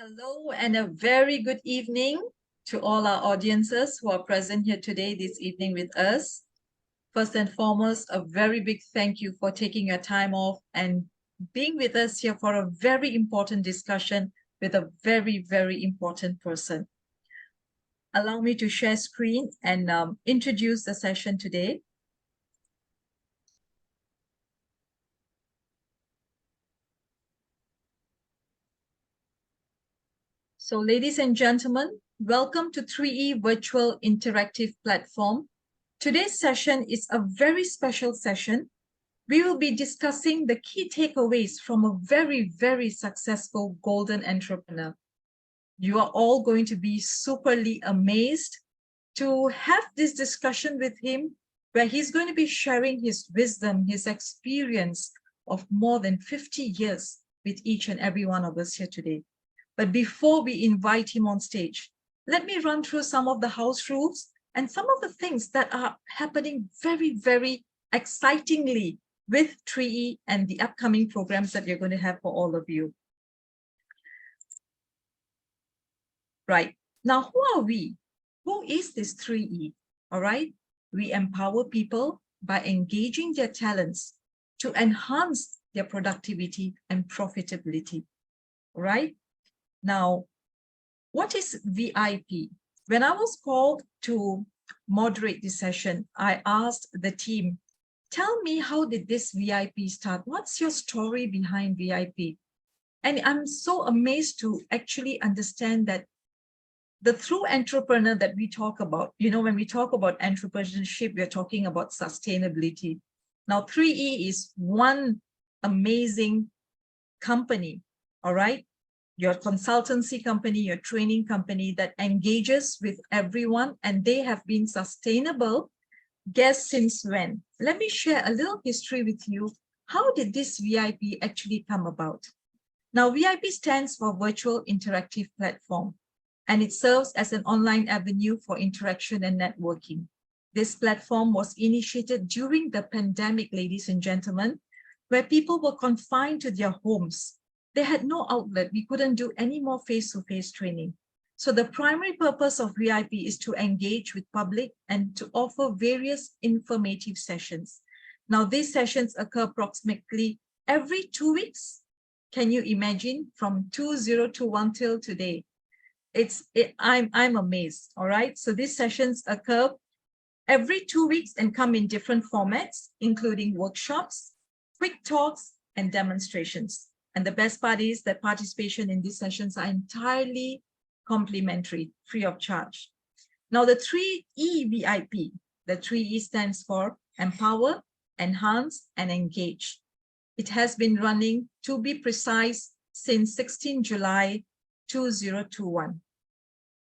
Hello and a very good evening to all our audiences who are present here today, this evening with us. First and foremost, a very big thank you for taking your time off and being with us here for a very important discussion with a very, very important person. Allow me to share screen and introduce the session today. So ladies and gentlemen, welcome to 3E Virtual Interactive Platform. Today's session is a very special session. We will be discussing the key takeaways from a very, very successful golden entrepreneur. You are all going to be superly amazed to have this discussion with him, where he's going to be sharing his wisdom, his experience of more than 50 years with each and every one of us here today. But before we invite him on stage, let me run through some of the house rules and some of the things that are happening very, very excitingly with 3E and the upcoming programs that we're going to have for all of you. Right. Now, who are we? Who is this 3E? All right. We empower people by engaging their talents to enhance their productivity and profitability. All right. Now, what is VIP? When I was called to moderate this session, I asked the team, tell me, how did this VIP start? What's your story behind VIP? And I'm so amazed to actually understand that the true entrepreneur that we talk about, when we talk about entrepreneurship, we're talking about sustainability. Now, 3E is one amazing company, all right? Your consultancy company, your training company that engages with everyone, and they have been sustainable. Guess since when? Let me share a little history with you. How did this VIP actually come about? Now, VIP stands for Virtual Interactive Platform, and it serves as an online avenue for interaction and networking. This platform was initiated during the pandemic, ladies and gentlemen, where people were confined to their homes. They had no outlet. We couldn't do any more face-to-face training. So the primary purpose of VIP is to engage with public and to offer various informative sessions. Now, these sessions occur approximately every 2 weeks. Can you imagine, from 2021 till today? I'm amazed. All right. So these sessions occur every 2 weeks and come in different formats, including workshops, quick talks, and demonstrations. And the best part is that participation in these sessions are entirely complimentary, free of charge. Now, the 3E VIP, the 3E stands for Empower, Enhance, and Engage. It has been running, to be precise, since 16 July 2021.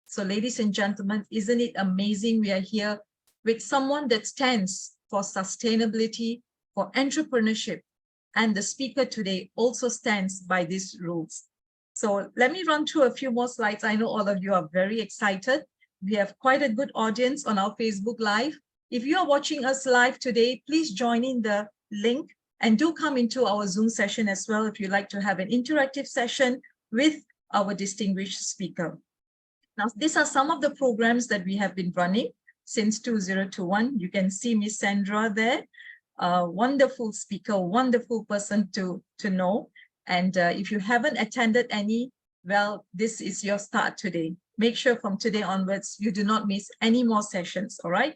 So, ladies and gentlemen, isn't it amazing? We are here with someone that stands for sustainability, for entrepreneurship, and the speaker today also stands by these rules. So let me run through a few more slides. I know all of you are very excited. We have quite a good audience on our Facebook Live. If you are watching us live today, please join in the link and do come into our Zoom session as well if you'd like to have an interactive session with our distinguished speaker. Now, these are some of the programs that we have been running since 2021. You can see Miss Sandra there. A wonderful speaker, wonderful person to know. And if you haven't attended any, well, this is your start today. Make sure from today onwards, you do not miss any more sessions, all right?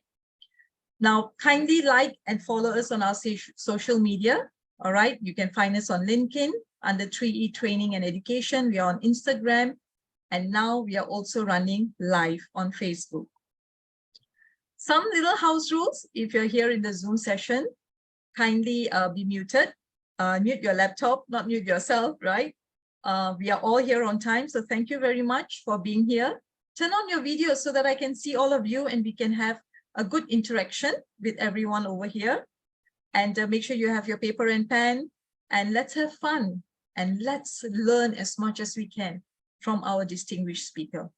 Now, kindly like and follow us on our social media, all right? You can find us on LinkedIn under 3E Training and Education. We are on Instagram, and now we are also running live on Facebook. Some little house rules, if you're here in the Zoom session, kindly be muted. Mute your laptop, not mute yourself, right? We are all here on time, so thank you very much for being here. Turn on your video so that I can see all of you and we can have a good interaction with everyone over here. And make sure you have your paper and pen, and let's have fun and let's learn as much as we can from our distinguished speaker.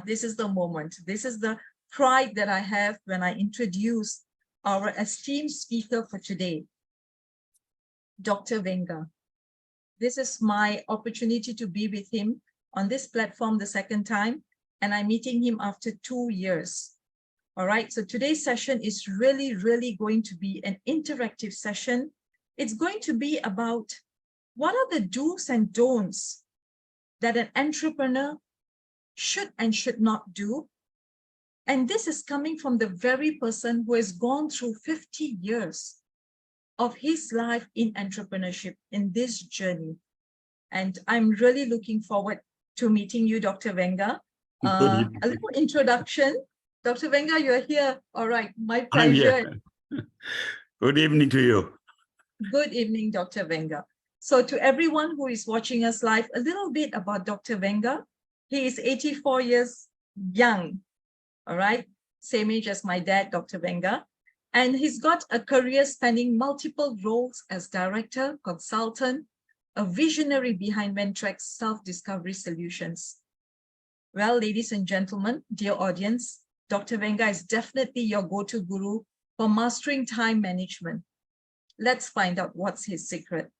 This is the moment. This is the pride that I have when I introduce our esteemed speaker for today, Dr. Venga. This is my opportunity to be with him on this platform the second time, and I'm meeting him after 2 years. All right, so today's session is really going to be an interactive session. It's going to be about what are the do's and don'ts that an entrepreneur should and should not do. And this is coming from the very person who has gone through 50 years of his life in entrepreneurship, in this journey. And I'm really looking forward to meeting you, Dr. Venga. A little introduction. Dr. Venga, you're here. All right, my pleasure. Good evening to you. Good evening, Dr. Venga. So to everyone who is watching us live, a little bit about Dr. Venga. He is 84 years young, all right? Same age as my dad, Dr. Venga. And he's got a career spanning multiple roles as director, consultant, a visionary behind Mentrex Self-Discovery Solutions. Well, ladies and gentlemen, dear audience, Dr. Venga is definitely your go-to guru for mastering time management. Let's find out what's his secret.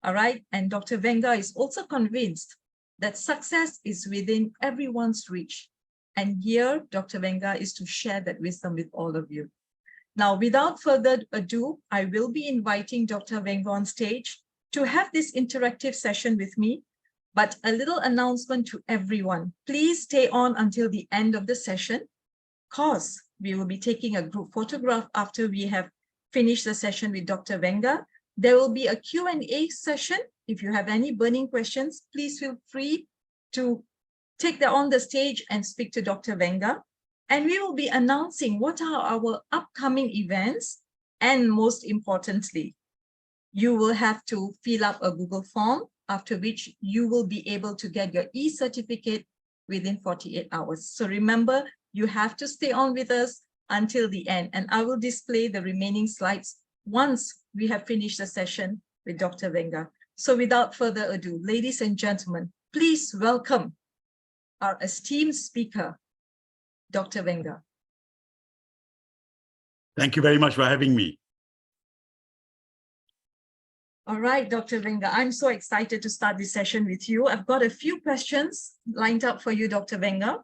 All right, and Dr. Venga is also convinced that success is within everyone's reach. And here, Dr. Venga is to share that wisdom with all of you. Now, without further ado, I will be inviting Dr. Venga on stage to have this interactive session with me. But a little announcement to everyone. Please stay on until the end of the session, because we will be taking a group photograph after we have finished the session with Dr. Venga. There will be a Q&A session. If you have any burning questions, please feel free to take that on the stage and speak to Dr. Venga. And we will be announcing what are our upcoming events. And most importantly, you will have to fill up a Google form, after which you will be able to get your e-certificate within 48 hours. So remember, you have to stay on with us until the end, and I will display the remaining slides once we have finished the session with Dr. Venga. So without further ado, ladies and gentlemen, please welcome our esteemed speaker, Dr. Venga. Thank you very much for having me. All right, Dr. Venga, I'm so excited to start this session with you. I've got a few questions lined up for you, Dr. Venga.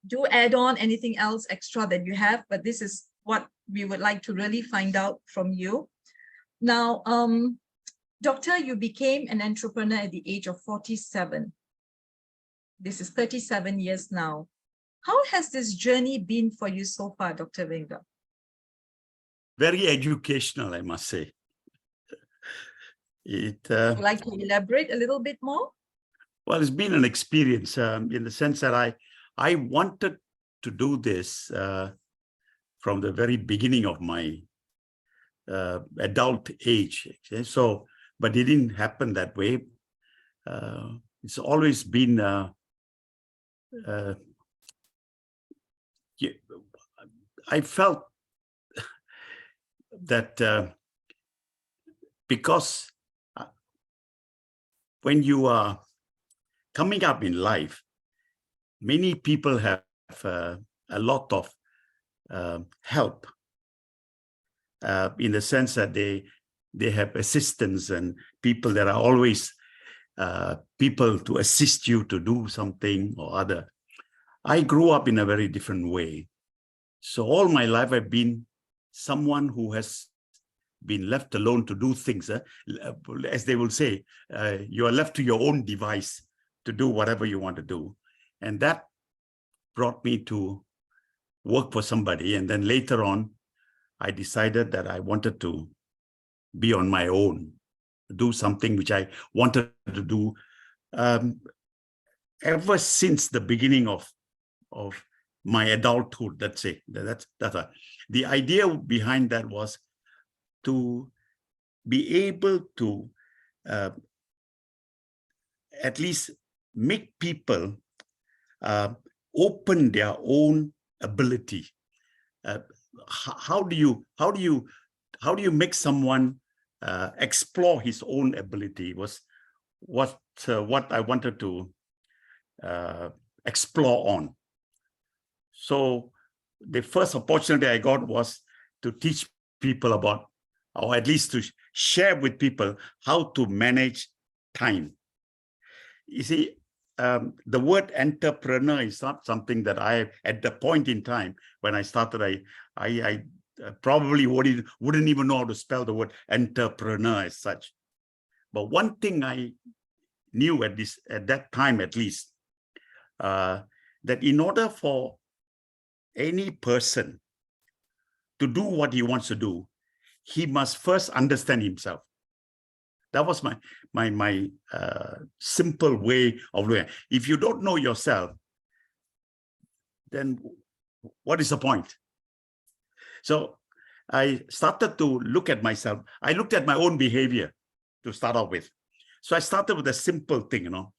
Do add on anything else extra that you have, but this is what we would like to really find out from you. Now, Doctor, you became an entrepreneur at the age of 47. This is 37 years now. How has this journey been for you so far, Dr. Venga? Very educational, I must say. Would you like to elaborate a little bit more? Well, it's been an experience in the sense that I wanted to do this from the very beginning of my adult age. Okay? So, but it didn't happen that way. It's always been I felt that because when you are coming up in life, many people have a lot of help in the sense that they have assistance and people that are always people to assist you to do something or other. I grew up in a very different way. So all my life I've been someone who has been left alone to do things. As they will say, you are left to your own device to do whatever you want to do. And that brought me to work for somebody. And then later on, I decided that I wanted to be on my own, do something which I wanted to do ever since the beginning of my adulthood, let's say. The idea behind that was to be able to at least make people open their own ability. How do you make someone explore his own ability was what I wanted to explore on. So the first opportunity I got was to teach people about, or at least to share with people how to manage time. You see, the word entrepreneur is not something that at the point in time when I started, I probably wouldn't even know how to spell the word entrepreneur as such. But one thing I knew at that time, at least, that in order for any person to do what he wants to do, he must first understand himself. That was my simple way of doing it. If you don't know yourself, then what is the point? So I started to look at myself. I looked at my own behavior to start off with. So I started with a simple thing, you know.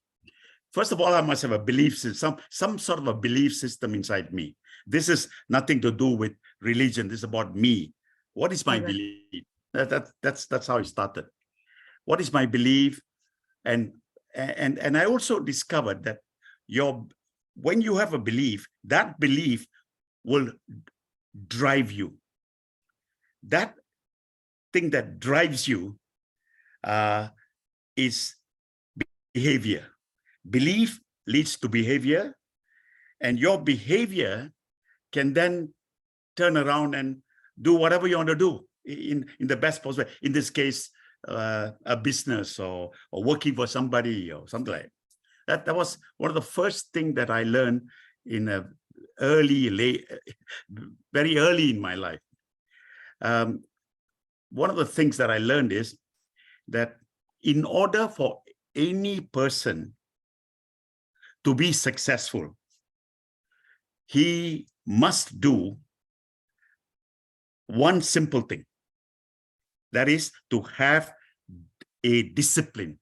First of all, I must have a belief system, some sort of a belief system inside me. This is nothing to do with religion. This is about me. What is my belief? That's how it started. What is my belief? And I also discovered that when you have a belief, that belief will drive you. That thing that drives you is behavior. Belief leads to behavior, and your behavior can then turn around and do whatever you want to do in the best possible way. In this case, a business or working for somebody or something like that. That was one of the first things that I learned in very early in my life. One of the things that I learned is that in order for any person to be successful, he must do one simple thing. That is to have a discipline.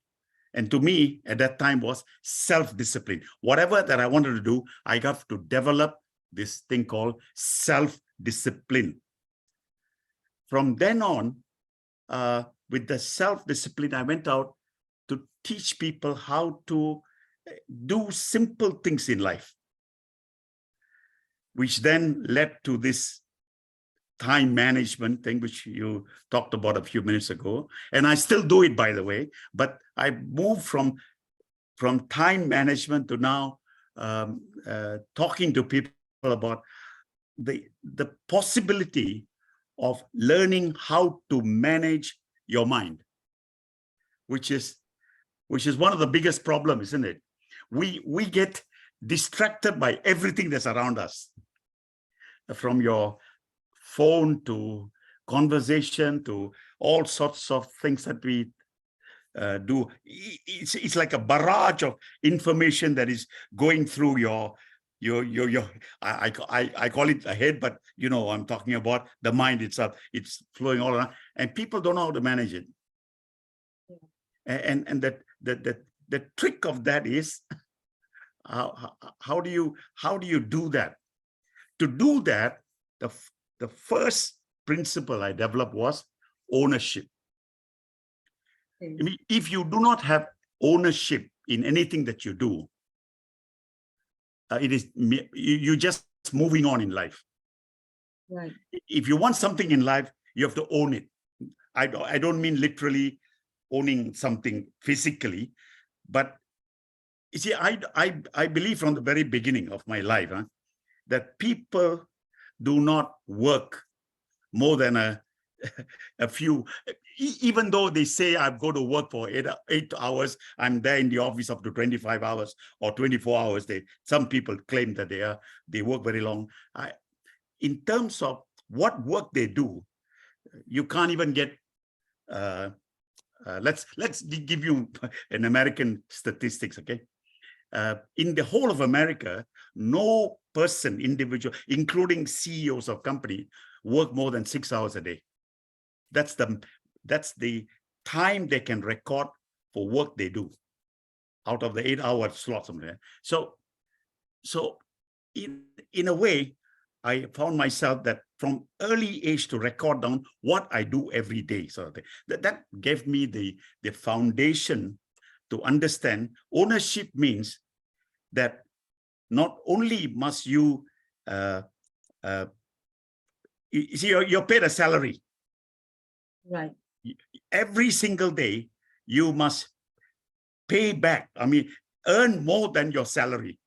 And to me, at that time, was self-discipline. Whatever that I wanted to do, I got to develop this thing called self-discipline. From then on, with the self-discipline, I went out to teach people how to do simple things in life, which then led to this time management thing, which you talked about a few minutes ago. And I still do it, by the way, but I moved from time management to now talking to people about the possibility of learning how to manage your mind, which is one of the biggest problems, isn't it? We get distracted by everything that's around us, from your phone to conversation to all sorts of things that we do. It's like a barrage of information that is going through your I call it a head, but you know, I'm talking about the mind itself. It's flowing all around, and people don't know how to manage it. Yeah. And the trick of that is how do you do that? To do that, the first principle I developed was ownership. I mean, if you do not have ownership in anything that you do, you're just moving on in life. Right. If you want something in life, you have to own it. I don't mean literally owning something physically, but you see, I believe from the very beginning of my life that people do not work more than a few, even though they say I go to work for 8 hours, I'm there in the office up to 25 hours or 24 hours. Some people claim that they work very long. In terms of what work they do, you can't even get. Let's give you an American statistics, okay? In the whole of America, no person, individual, including CEOs of company, work more than 6 hours a day. That's the time they can record for work they do out of the 8-hour slot. So in a way, I found myself that from early age to record down what I do every day. So that gave me the foundation to understand ownership means that not only must you, you see, you're paid a salary. Right. Every single day, you must pay back. I mean, earn more than your salary.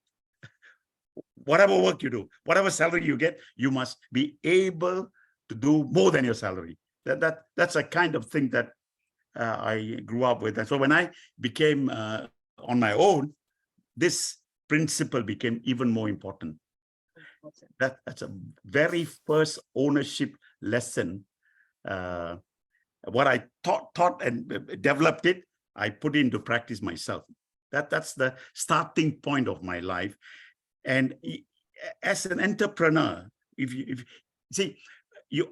Whatever work you do, whatever salary you get, you must be able to do more than your salary. That's a kind of thing that I grew up with. And so when I became on my own, this principle became even more important. That's a very first ownership lesson. What I taught and developed it, I put into practice myself. That's the starting point of my life. And as an entrepreneur, if you see,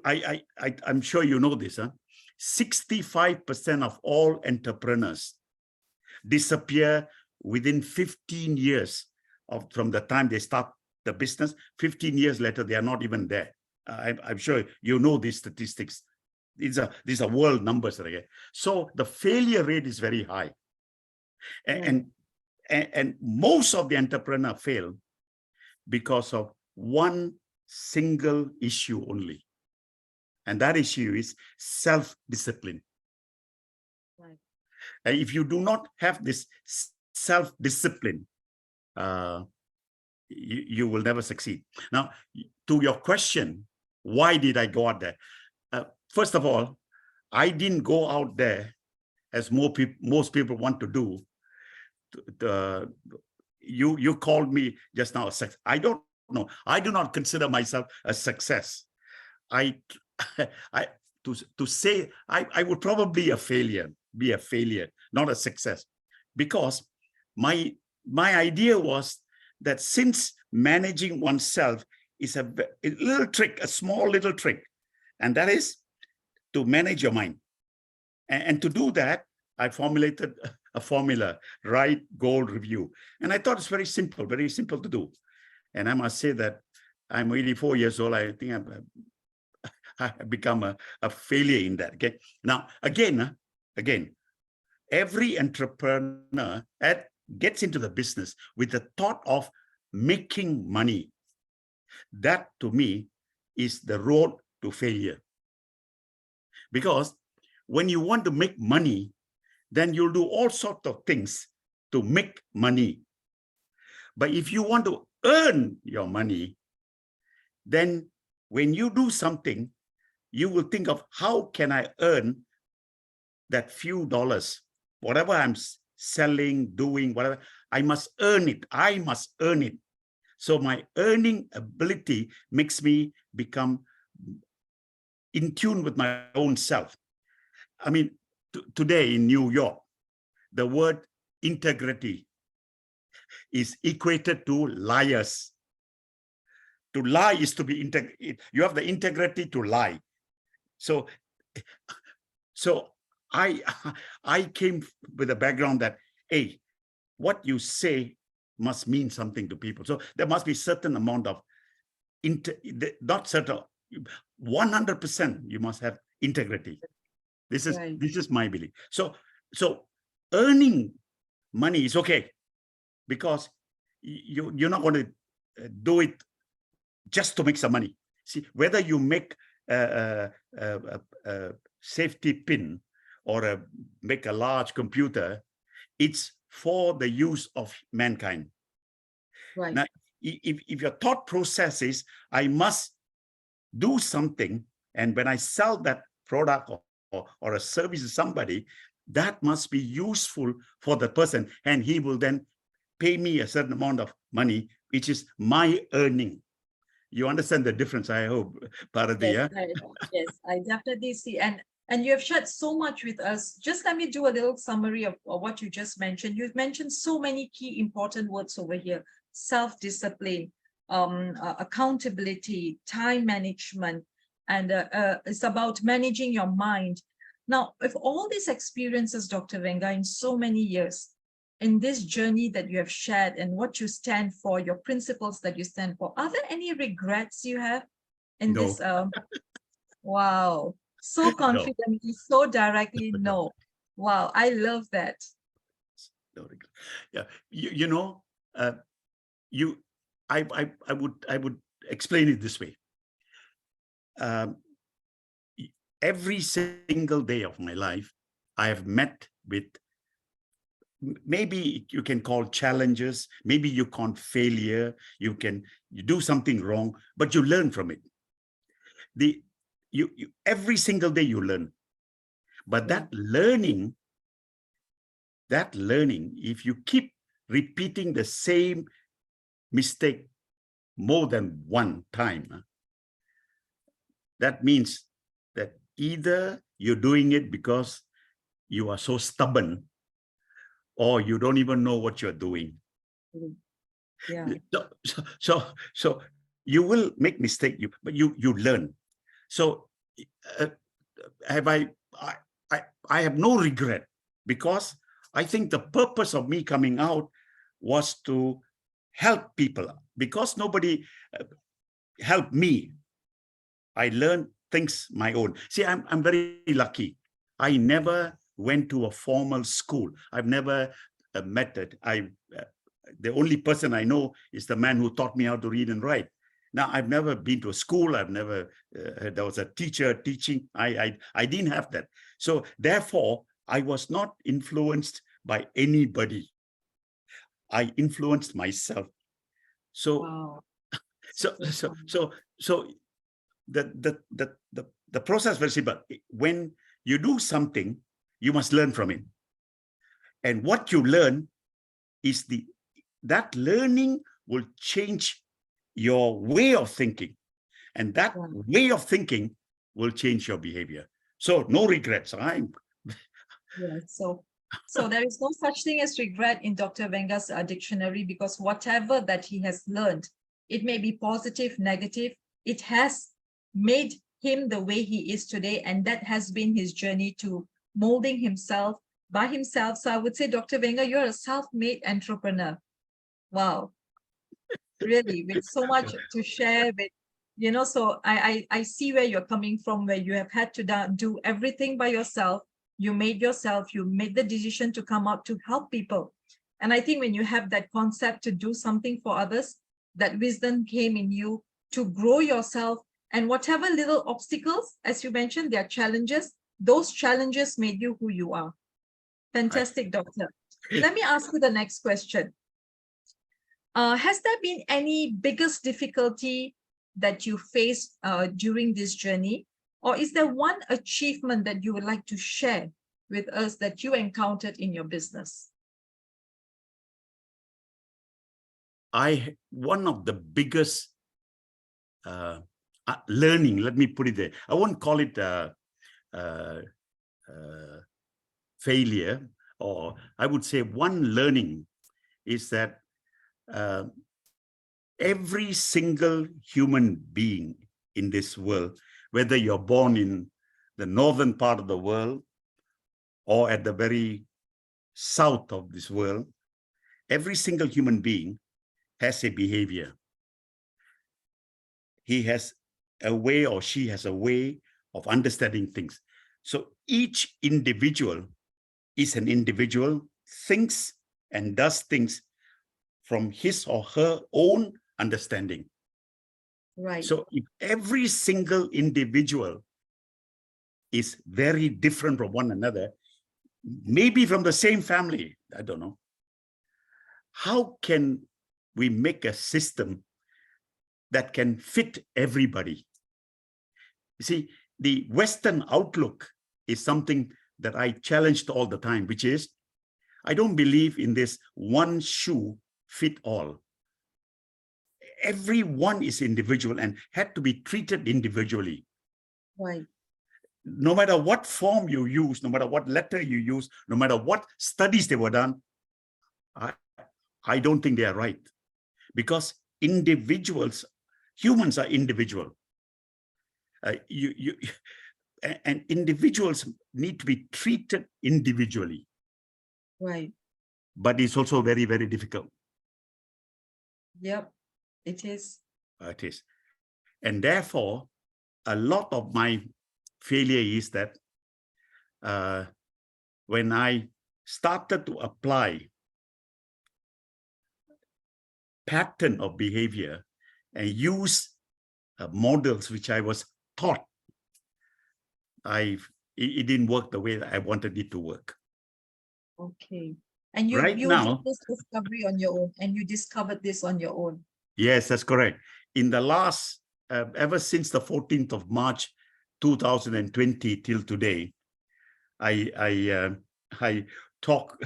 I'm sure you know this, 65% of all entrepreneurs disappear within 15 years from the time they start the business. 15 years later, they are not even there. I'm sure you know these statistics. These are world numbers. Right? So the failure rate is very high. And most of the entrepreneurs fail because of one single issue only. And that issue is self-discipline. Right. And if you do not have this self-discipline, you will never succeed. Now, to your question, why did I go out there? First of all, I didn't go out there as most people want to do. You called me just now a success. I don't know. I do not consider myself a success. To say I would probably be a failure, not a success, because my idea was that since managing oneself is a little trick, a small little trick, and that is to manage your mind. And to do that, I formulated a formula, write, goal, review. And I thought it's very simple to do. And I must say that I'm 84 years old. I think I've become a failure in that. Okay. Now, again, every entrepreneur gets into the business with the thought of making money. That, to me, is the road to failure. Because when you want to make money, then you'll do all sorts of things to make money. But if you want to earn your money, then when you do something, you will think of how can I earn that few dollars, whatever I'm selling, doing, whatever, I must earn it. I must earn it. So my earning ability makes me become in tune with my own self. I mean, today in New York, the word integrity is equated to liars. To lie is to be you have the integrity to lie. So I came with a background that, hey, what you say must mean something to people. So there must be certain amount of not certain, 100% you must have integrity. This is my belief. So earning money is okay, because you're not going to do it just to make some money. See, whether you make a safety pin or make a large computer, it's for the use of mankind. Right. Now, if your thought process is, I must do something, and when I sell that product or a service to somebody, that must be useful for the person, and he will then pay me a certain amount of money, which is my earning. You understand the difference, I hope, Bharati? Yes, I definitely see. And you have shared so much with us. Just let me do a little summary of what you just mentioned. You've mentioned so many key important words over here: self-discipline, accountability, time management, and it's about managing your mind. Now, with all these experiences, Dr. Venga, in so many years, in this journey that you have shared and what you stand for, your principles that you stand for, are there any regrets you have in No. this? Wow, so confidently, so directly, no. Wow, I love that. No regret. Yeah, you know, I would explain it this way. Every single day of my life, I have met with maybe you can call challenges, maybe you call failure, you do something wrong, but you learn from it. Every single day you learn. But that learning, if you keep repeating the same mistake more than one time, that means that either you're doing it because you are so stubborn, or you don't even know what you're doing. Yeah. So you will make mistake, but you learn. So I have no regret, because I think the purpose of me coming out was to help people, because nobody helped me. I learned things my own. See, I'm very lucky. I never went to a formal school. I've never met it. The only person I know is the man who taught me how to read and write. Now, I've never been to a school. I've never, there was a teacher teaching. I didn't have that. So therefore, I was not influenced by anybody. I influenced myself. So, Wow. so the process is very simple. When you do something, you must learn from it. And what you learn is that learning will change your way of thinking. And that way of thinking will change your behavior. So no regrets. So there is no such thing as regret in Dr. Venga's dictionary, because whatever that he has learned, it may be positive, negative, it has made him the way he is today. And that has been his journey to molding himself by himself. So I would say, Dr. Venga, you're a self-made entrepreneur. Wow. Really, with so much to share with, so I see where you're coming from, where you have had to do everything by yourself. You made the decision to come out to help people. And I think when you have that concept to do something for others, that wisdom came in you to grow yourself. And whatever little obstacles, as you mentioned, there are challenges, those challenges made you who you are. Fantastic, Doctor. Let me ask you the next question. Has there been any biggest difficulty that you faced during this journey? Or is there one achievement that you would like to share with us that you encountered in your business? One of the biggest learning, let me put it there. I won't call it failure, or I would say one learning is that every single human being in this world, whether you're born in the northern part of the world or at the very south of this world, every single human being has a behavior. He has a way, or she has a way of understanding things. So each individual is an individual, thinks and does things from his or her own understanding. Right. So if every single individual is very different from one another, maybe from the same family, I don't know, how can we make a system that can fit everybody? You see, the Western outlook is something that I challenged all the time, which is, I don't believe in this one shoe fit all. Everyone is individual and had to be treated individually. Right. No matter what form you use, no matter what letter you use, no matter what studies they were done, I don't think they are right. Because individuals, humans are individual. And individuals need to be treated individually. Right. But it's also very, very difficult. Yep, it is. It is. And therefore, a lot of my failure is that when I started to apply pattern of behavior and use models which I was taught, it didn't work the way that I wanted it to work. Okay. And you Right you did now, this discovery on your own, and you discovered this on your own. yes, that's correct. In the last, ever since the 14th of March, 2020 till today, I talk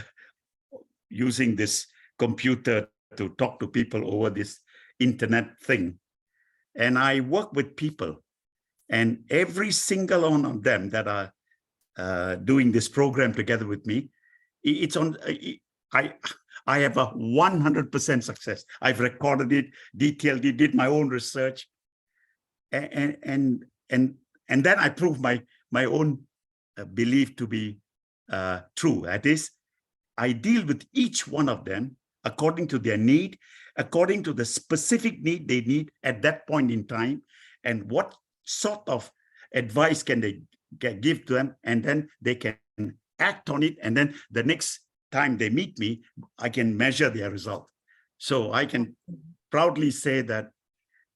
using this computer to talk to people over this internet thing. And I work with people, and every single one of them that are doing this program together with me, it's on, I have a 100% success. I've recorded it, detailed it, did my own research. And then I prove my own belief to be true. That is, I deal with each one of them according to their need, according to the specific need they need at that point in time, and what sort of advice can they give to them, and then they can act on it. And then the next time they meet me, I can measure their result. So I can proudly say that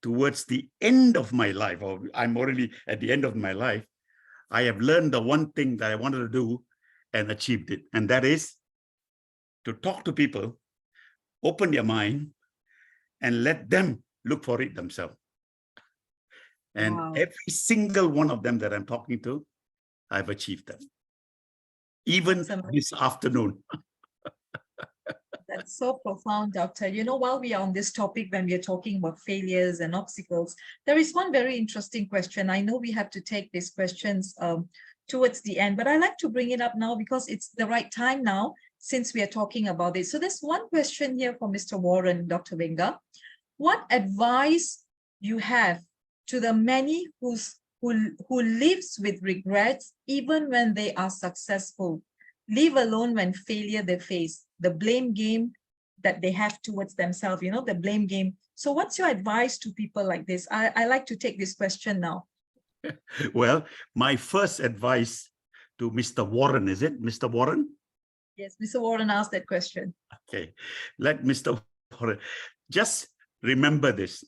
towards the end of my life, or I'm already at the end of my life, I have learned the one thing that I wanted to do and achieved it. And that is to talk to people, open their mind, and let them look for it themselves. And Wow. every single one of them that I'm talking to, I've achieved that. Even That's amazing. this afternoon. That's so profound, Doctor. You know, while we are on this topic, when we are talking about failures and obstacles, there is one very interesting question. I know we have to take these questions towards the end, but I like to bring it up now because it's the right time now, since we are talking about it. So there's one question here for Mr. Warren, Dr. Venga. What advice you have to the many who lives with regrets even when they are successful, leave alone when failure they face, the blame game that they have towards themselves, you know, the blame game. So what's your advice to people like this? I like to take this question now. Well, my first advice to Mr. Warren, is it Mr. Warren? Yes, Mr. Warren asked that question. Okay, let Mr. Warren, just remember this.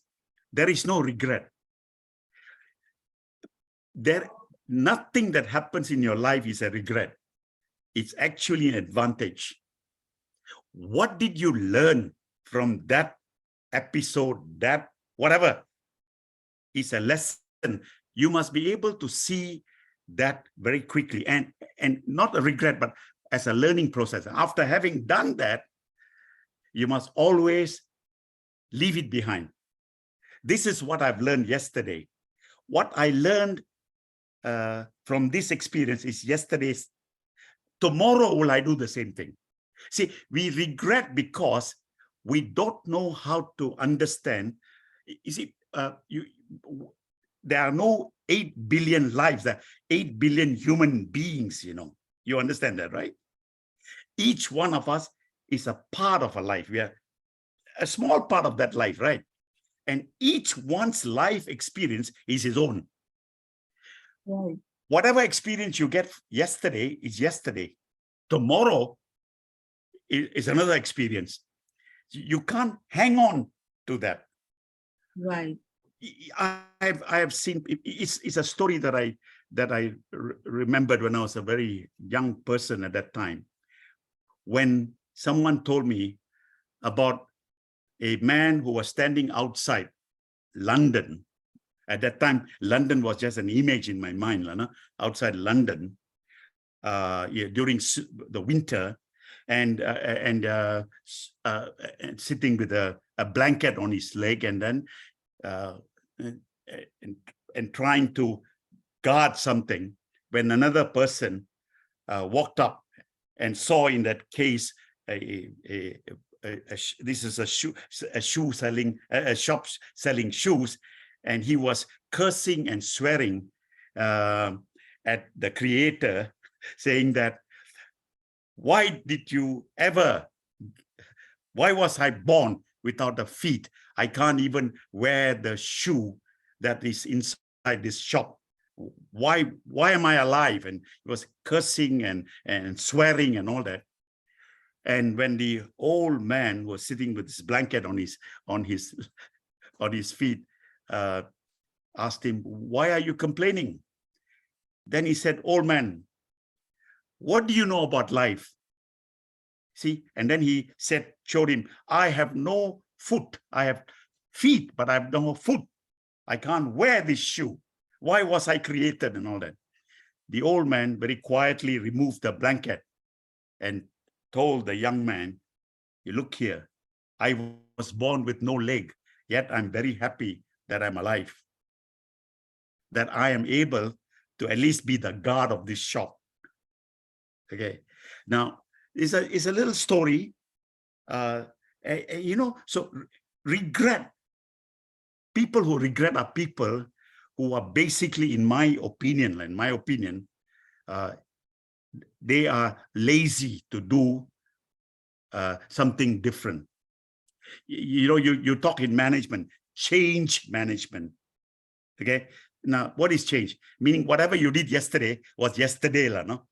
There is no regret. Nothing that happens in your life is a regret. It's actually an advantage. What did you learn from that episode, that whatever, is a lesson. You must be able to see that very quickly, and not a regret, but as a learning process. After having done that, you must always leave it behind. This is what I've learned yesterday. What I learned from this experience is yesterday's. Tomorrow will I do the same thing? See, we regret because we don't know how to understand. You see, there are no 8 billion lives, there are 8 billion human beings, you know. You understand that, right? Each one of us is a part of a life. We are a small part of that life, right? And each one's life experience is his own. Right. Whatever experience you get yesterday is yesterday. Tomorrow is another experience. You can't hang on to that. Right. I have seen, it's a story that I remembered when I was a very young person at that time, when someone told me about a man who was standing outside London. At that time, London was just an image in my mind, outside London during the winter, and sitting with a blanket on his leg, and then and trying to guard something, when another person walked up and saw in that case this is a shop selling shoes, and he was cursing and swearing at the creator, saying that, why was I born without the feet? I can't even wear the shoe that is inside this shop. Why am I alive? And he was cursing and swearing and all that. And when the old man was sitting with his blanket on his feet, asked him, why are you complaining? Then he said, old man, what do you know about life? See, and then he said, showed him, I have no foot. I have feet, but I have no foot. I can't wear this shoe. Why was I created and all that? The old man very quietly removed the blanket and told the young man, you look here, I was born with no leg, yet I'm very happy that I'm alive, that I am able to at least be the guard of this shop. Okay, now it's a little story, so regret, people who regret are people who are basically, in my opinion, they are lazy to do something different. You talk in management, change management. Okay, now what is change? Meaning whatever you did yesterday was yesterday, no?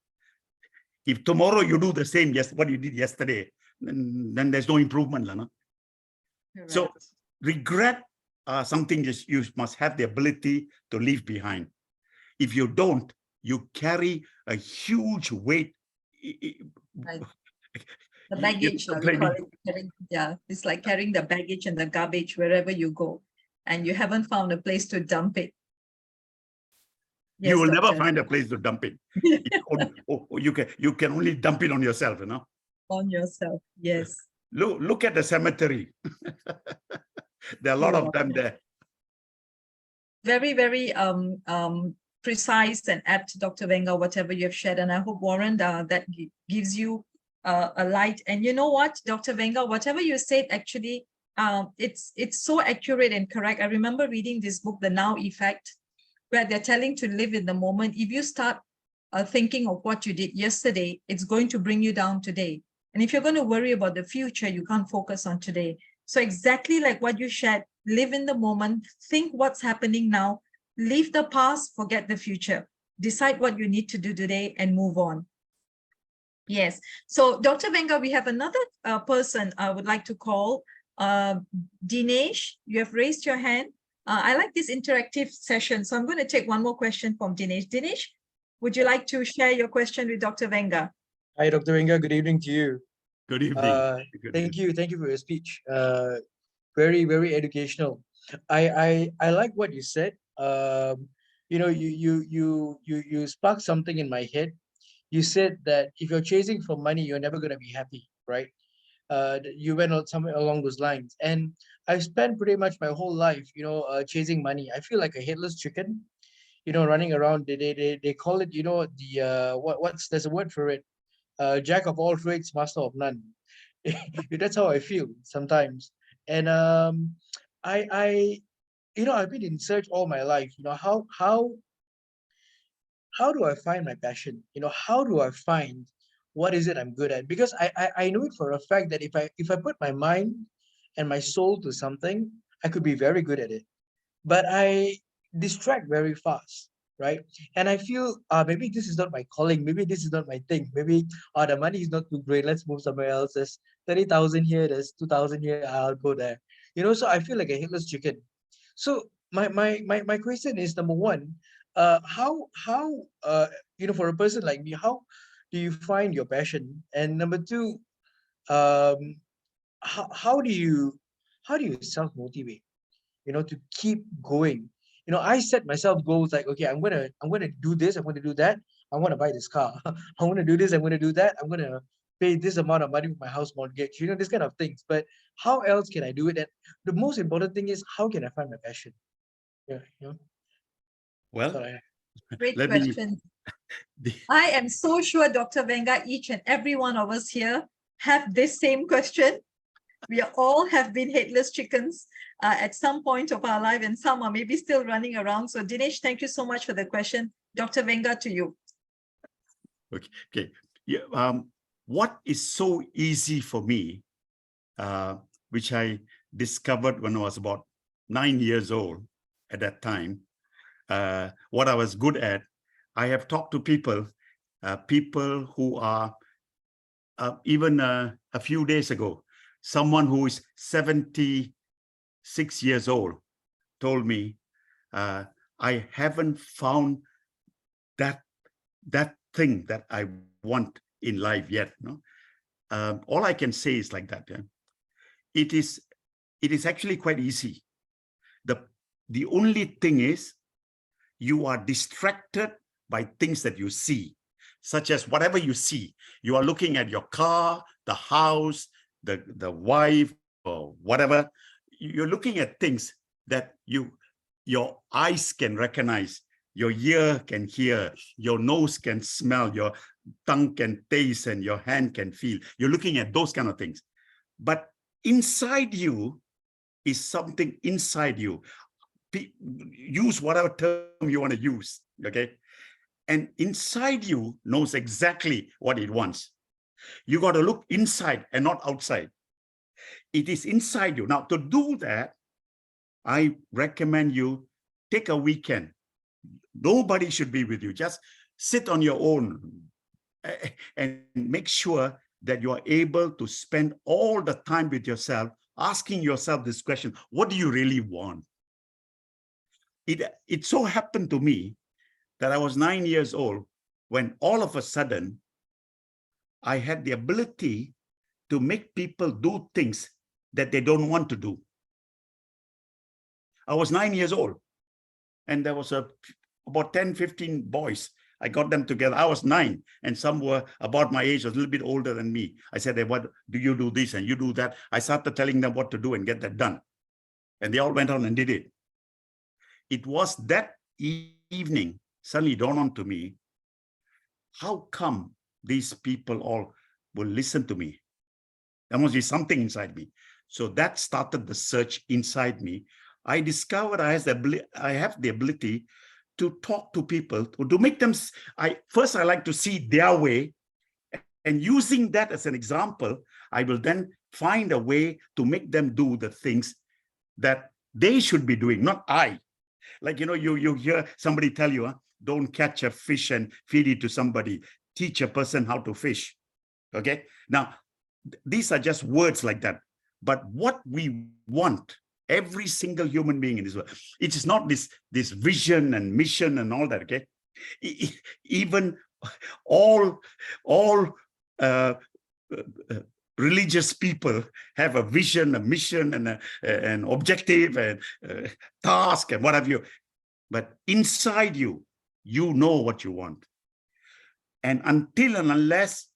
If tomorrow you do the same, what you did yesterday, then there's no improvement, no? So regret something you must have the ability to leave behind. If you don't, you carry a huge weight. Right. The baggage, we call it, it's like carrying the baggage and the garbage wherever you go, and you haven't found a place to dump it. Yes, you will never find a place to dump it. You can only dump it on yourself, On yourself, yes. Look at the cemetery. There are a lot of them there. Very, very precise and apt, Dr. Wenger, whatever you have shared. And I hope, Warren, that gives you a light. And you know what, Dr. Wenger, whatever you said, actually, it's so accurate and correct. I remember reading this book, The Now Effect, where they're telling to live in the moment. If you start thinking of what you did yesterday, it's going to bring you down today. And if you're going to worry about the future, you can't focus on today. So exactly like what you shared, live in the moment, think what's happening now, leave the past, forget the future, decide what you need to do today and move on. Yes. So Dr. Wenger, we have another person I would like to call, Dinesh. You have raised your hand. I like this interactive session. So I'm going to take one more question from Dinesh. Dinesh, would you like to share your question with Dr. Wenger? Hi, Dr. Wenger. Good evening to you. Good evening. Thank you for your speech. Very, very educational. I like what you said. You sparked something in my head. You said that if you're chasing for money, you're never going to be happy, right? You went on somewhere along those lines, and I've spent pretty much my whole life, chasing money. I feel like a headless chicken, running around. They call it, there's a word for it. Jack of all trades, master of none. That's how I feel sometimes. And I've been in search all my life. How do I find my passion? How do I find what is it I'm good at? Because I know it for a fact that if I put my mind and my soul to something, I could be very good at it. But I distract very fast, right? And I feel maybe this is not my calling, maybe this is not my thing, maybe the money is not too great, let's move somewhere else. There's 30,000 here, there's 2,000 here, I'll go there. So I feel like a headless chicken. So my question is, number one, how for a person like me, how do you find your passion? And number two, how do you self-motivate, to keep going? I set myself goals like, okay, I'm gonna do this, I'm gonna do that, I want to buy this car, I want to do this, I'm going to do that, I'm going to pay this amount of money with my house mortgage, this kind of things. But how else can I do it? And the most important thing is, how can I find my passion? Well, great question. I am so sure, Dr. Wenger, each and every one of us here have this same question. We all have been headless chickens at some point of our life, and some are maybe still running around. So Dinesh, thank you so much for the question. Dr. Wenger, to you. Okay. Yeah, what is so easy for me, which I discovered when I was about 9 years old at that time, what I was good at, I have talked to people who are, even a few days ago, someone who is 76 years old told me, I haven't found that thing that I want in life yet. all I can say is like that. Yeah? It is actually quite easy. The only thing is you are distracted by things that you see, such as whatever you see. You are looking at your car, the house, the wife, or whatever. You're looking at things that your eyes can recognize, your ear can hear, your nose can smell, your tongue can taste, and your hand can feel. You're looking at those kind of things. But inside you is something inside you. Use whatever term you want to use, okay? And inside you knows exactly what it wants. You got to look inside and not outside. It is inside you. Now, to do that, I recommend you take a weekend. Nobody should be with you. Just sit on your own and make sure that you are able to spend all the time with yourself, asking yourself this question: what do you really want? It so happened to me that I was 9 years old when all of a sudden I had the ability to make people do things that they don't want to do. I was 9 years old, and there was about 10, 15 boys. I got them together. I was 9, and some were about my age, a little bit older than me. I said, hey, what do you do this and you do that? I started telling them what to do and get that done. And they all went on and did it. It was that evening, suddenly dawned on to me, how come these people all will listen to me? There must be something inside me. So that started the search inside me. I discovered I have the ability to talk to people, to make them, I like to see their way, and using that as an example, I will then find a way to make them do the things that they should be doing, not I. Like, you hear somebody tell you, don't catch a fish and feed it to somebody. Teach a person how to fish. Okay. Now, these are just words like that. But what we want, every single human being in this world, it is not this vision and mission and all that. Okay. Even all religious people have a vision, a mission, and an objective, and task, and what have you. But inside you, you know what you want. And until and unless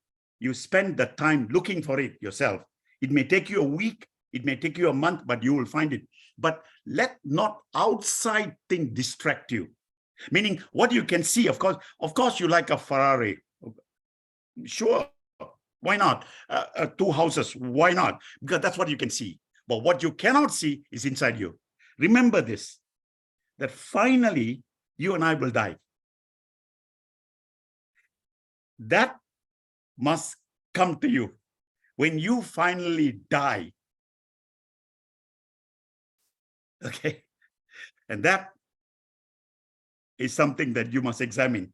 you spend the time looking for it yourself, it may take you a week, it may take you a month, but you will find it. But let not outside thing distract you. Meaning, what you can see, of course, you like a Ferrari. Sure. Why not? 2 houses, why not? Because that's what you can see. But what you cannot see is inside you. Remember this, that finally, you and I will die. That must come to you. When you finally die, okay? And that is something that you must examine.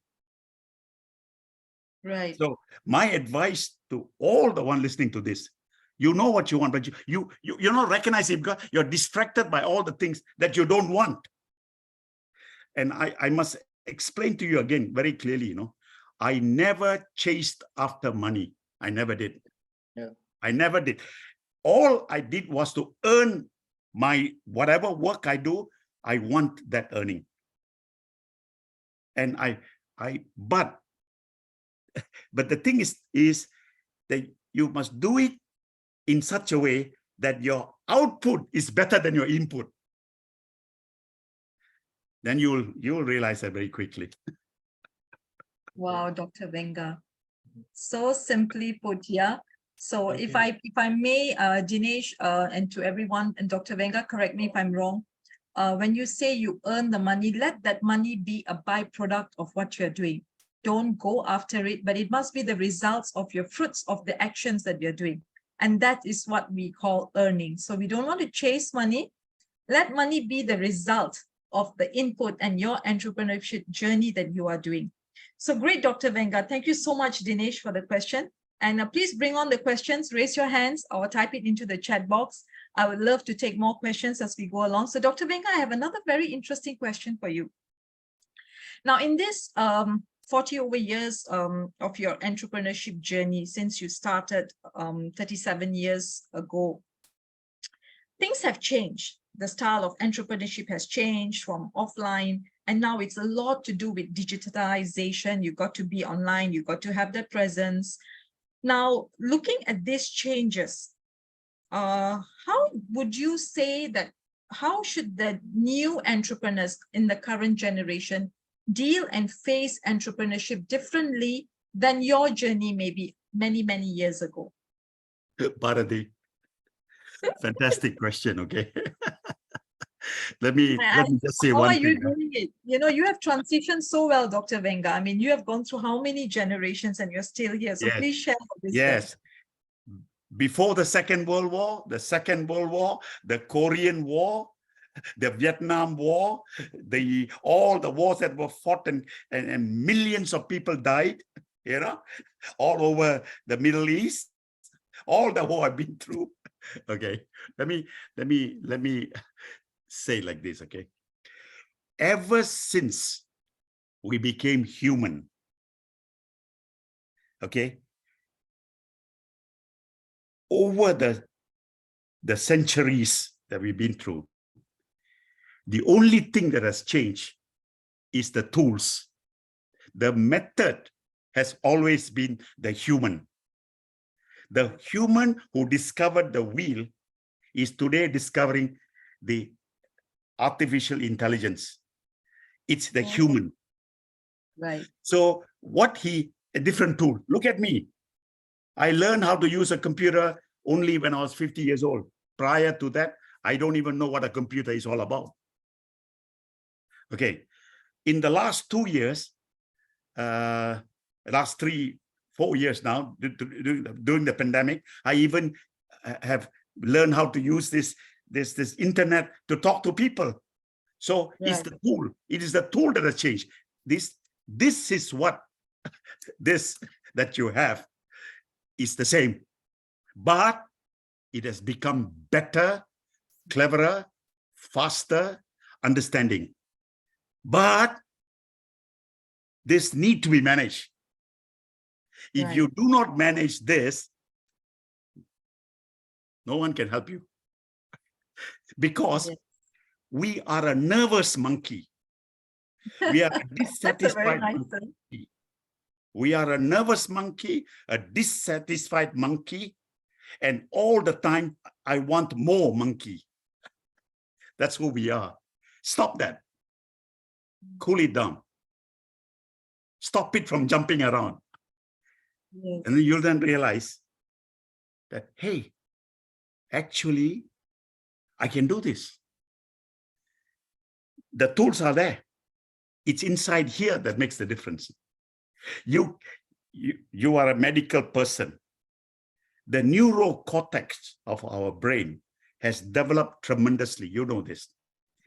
Right. So my advice to all the one listening to this, you know what you want, but you're not recognizing because you're distracted by all the things that you don't want. And I must explain to you again very clearly, I never chased after money. I never did. Yeah. I never did. All I did was to earn my whatever work I do, I want that earning. And but the thing is that you must do it in such a way that your output is better than your input. Then you'll realize that very quickly. Wow, Dr. Venga. So simply put here. So Okay. if I may, Dinesh, and to everyone, and Dr. Venga, correct me if I'm wrong. When you say you earn the money, let that money be a byproduct of what you're doing. Don't go after it, but it must be the results of your fruits of the actions that you're doing. And that is what we call earning. So we don't want to chase money. Let money be the result of the input and your entrepreneurship journey that you are doing. So great, Dr. Venga. Thank you so much, Dinesh, for the question. And please bring on the questions, raise your hands or type it into the chat box. I would love to take more questions as we go along. So Dr. Venga, I have another very interesting question for you. Now, in this 40 over years of your entrepreneurship journey since you started 37 years ago, things have changed. The style of entrepreneurship has changed from offline, and now it's a lot to do with digitalization. You got to be online, you got to have that presence. Now, looking at these changes, how would you say that, how should the new entrepreneurs in the current generation deal and face entrepreneurship differently than your journey maybe many, many years ago? Bharati, fantastic question. Okay. let me just say How one are you thing. doing it? You know, you have transitioned so well, Dr. Venga. I mean, you have gone through how many generations and you're still here. So Yes. please share your wisdom. Yes. Before the Second World War, the Korean War, the Vietnam War, all the wars that were fought and millions of people died, you know, all over the Middle East, all the war I've been through. Okay, let me say like this. Okay, ever since we became human, okay, over the centuries that we've been through, the only thing that has changed is the tools. The method has always been the human. The human who discovered the wheel is today discovering the artificial intelligence. It's the human. Right. So a different tool. Look at me. I learned how to use a computer only when I was 50 years old. Prior to that, I don't even know what a computer is all about. Okay. In the last 2 years, last 3-4 years now, during the pandemic, I even have learned how to use this internet to talk to people. So it's the tool. It is the tool that has changed. This is what this that you have is the same, but it has become better, cleverer, faster, understanding. But this need to be managed. If you do not manage this, no one can help you. Because we are a nervous monkey. We are a dissatisfied monkey. We are a nervous monkey, a dissatisfied monkey, and all the time, I want more monkey. That's who we are. Stop that. Cool it down. Stop it from jumping around. Yes. And then you'll then realize that, hey, actually, I can do this. The tools are there. It's inside here that makes the difference. You are a medical person. The neurocortex of our brain has developed tremendously. You know this.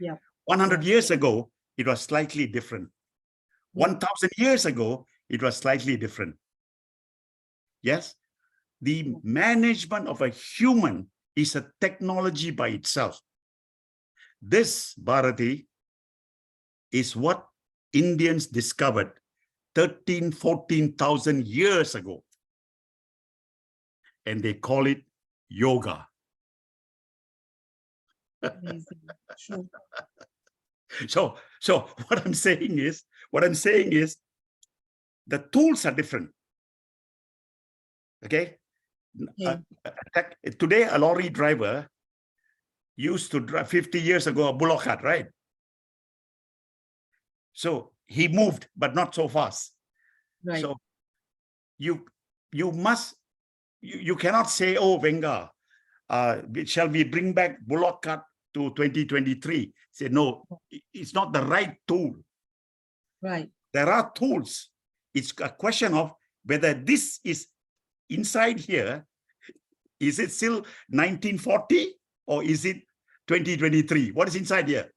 Yeah. 100 years ago, it was slightly different. 1,000 years ago, it was slightly different. Yes, the management of a human is a technology by itself. This, Bharati, is what Indians discovered 14,000 years ago. And they call it yoga. True. So what I'm saying is the tools are different. Okay. Today, a lorry driver used to drive 50 years ago a bullock cart, right? So he moved, but not so fast. Right. So you cannot say, oh, Venga, shall we bring back bullock cart to 2023? Say, no, it's not the right tool. Right. There are tools. It's a question of whether this is inside here. Is it still 1940 or is it 2023? What is inside here?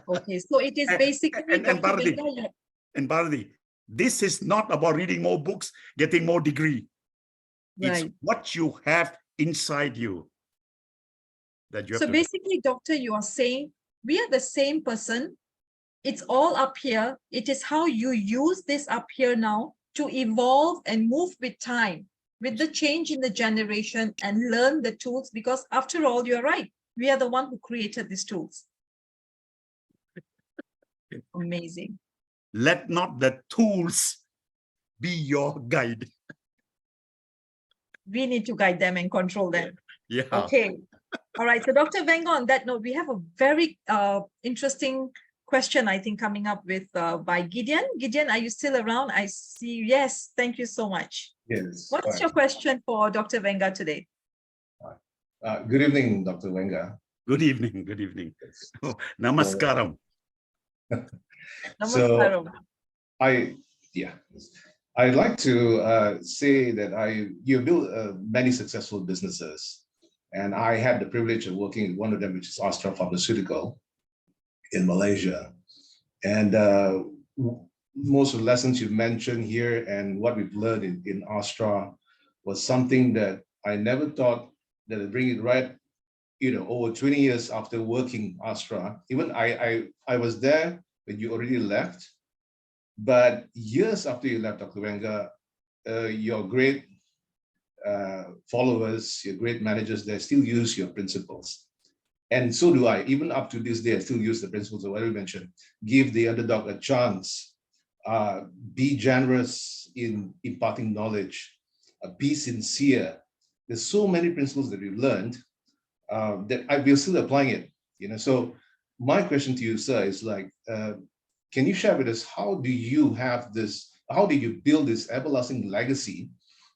Okay, so it is basically and Bharati, this is not about reading more books, getting more degree. It's what you have inside you that you have so to basically, doctor, you are saying we are the same person, It's all up here. It is how you use this up here now to evolve and move with time, with the change in the generation, and learn the tools, because after all, you're right. We are the one who created these tools. Amazing. Let not the tools be your guide. We need to guide them and control them. Yeah. Okay. All right. So Dr. Venga, on that note, we have a very interesting question, I think, coming up with by Gideon. Gideon, are you still around? I see you. Yes. Thank you so much. Yes. What is your question for Dr. Venga today? Good evening, Dr. Venga. Good evening. Good evening. Oh, namaskaram. Namaskaram. I'd like to say that you built many successful businesses, and I had the privilege of working with one of them, which is Astra Pharmaceutical in Malaysia. And most of the lessons you mentioned here and what we've learned in Astra was something that I never thought that I'd bring it right, over 20 years after working Astra. Even I was there when you already left, but years after you left, Dr. Venga, your great followers, your great managers, they still use your principles. And so do I. Even up to this day, I still use the principles of what we mentioned. Give the underdog a chance. Be generous in imparting knowledge. Be sincere. There's so many principles that we've learned that we're still applying it. So my question to you, sir, is can you share with us, how do you build this everlasting legacy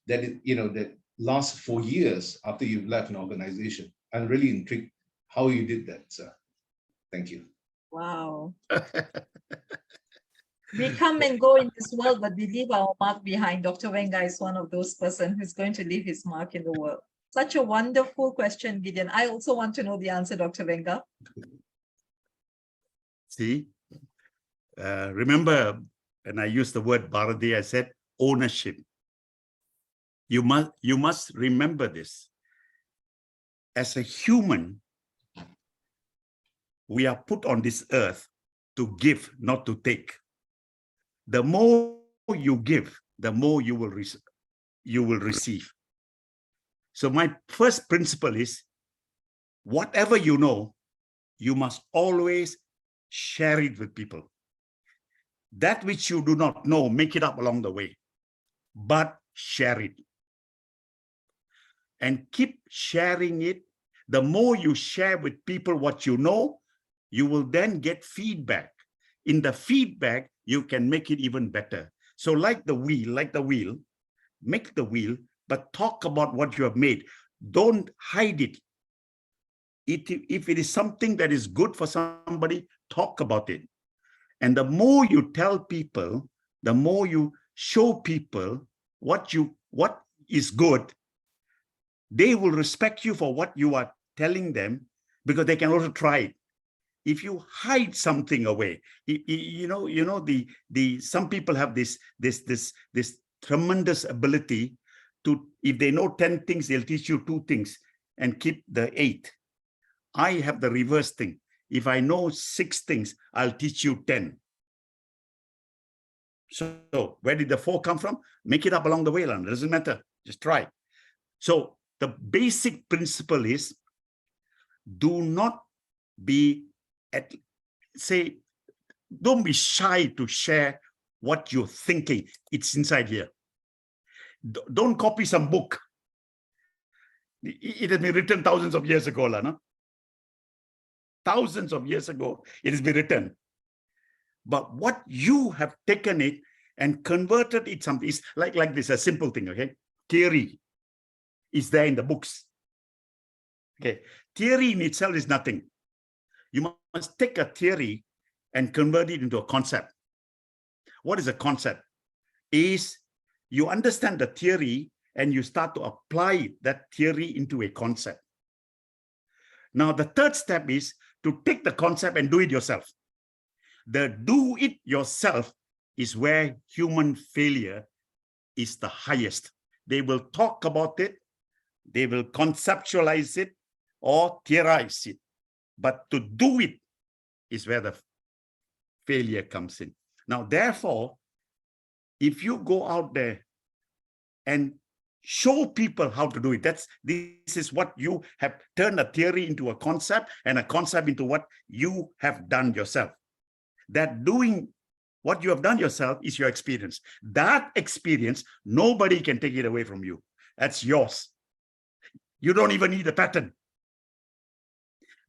that that lasts for years after you've left an organization? I'm really intrigued how you did that, sir. Thank you. Wow. We come and go in this world, but we leave our mark behind. Dr. Venga is one of those persons who's going to leave his mark in the world. Such a wonderful question, Gideon. I also want to know the answer, Dr. Venga. See, remember, when I used the word Bharati, I said ownership. You must remember this. As a human, we are put on this earth to give, not to take. The more you give, the more you will receive. So my first principle is, whatever you know, you must always share it with people. That which you do not know, make it up along the way, but share it. And keep sharing it. The more you share with people what you know, you will then get feedback. In the feedback, you can make it even better. So like the wheel, make the wheel, but talk about what you have made. Don't hide it. If it is something that is good for somebody, talk about it. And the more you tell people, the more you show people what is good, they will respect you for what you are telling them, because they can also try it. If you hide something away, some people have this tremendous ability to, if they know 10 things, they'll teach you 2 things and keep the 8. I have the reverse thing. If I know 6 things, I'll teach you 10. So where did the 4 come from? Make it up along the way, it doesn't matter. Just try. So the basic principle is, do not be don't be shy to share what you're thinking. It's inside here. Don't copy some book. It has been written thousands of years ago, no? Thousands of years ago, it has been written. But what you have taken it and converted it something, is like this, a simple thing, okay? Theory is there in the books. Okay, theory in itself is nothing. You must take a theory and convert it into a concept. What is a concept? Is you understand the theory and you start to apply that theory into a concept. Now, the third step is to take the concept and do it yourself. The do it yourself is where human failure is the highest. They will talk about it, they will conceptualize it or theorize it, but to do it is where the failure comes in. Now, therefore, if you go out there and show people how to do it, this is what you have turned a theory into a concept, and a concept into what you have done yourself. That doing what you have done yourself is your experience. That experience, nobody can take it away from you. That's yours. You don't even need a patent.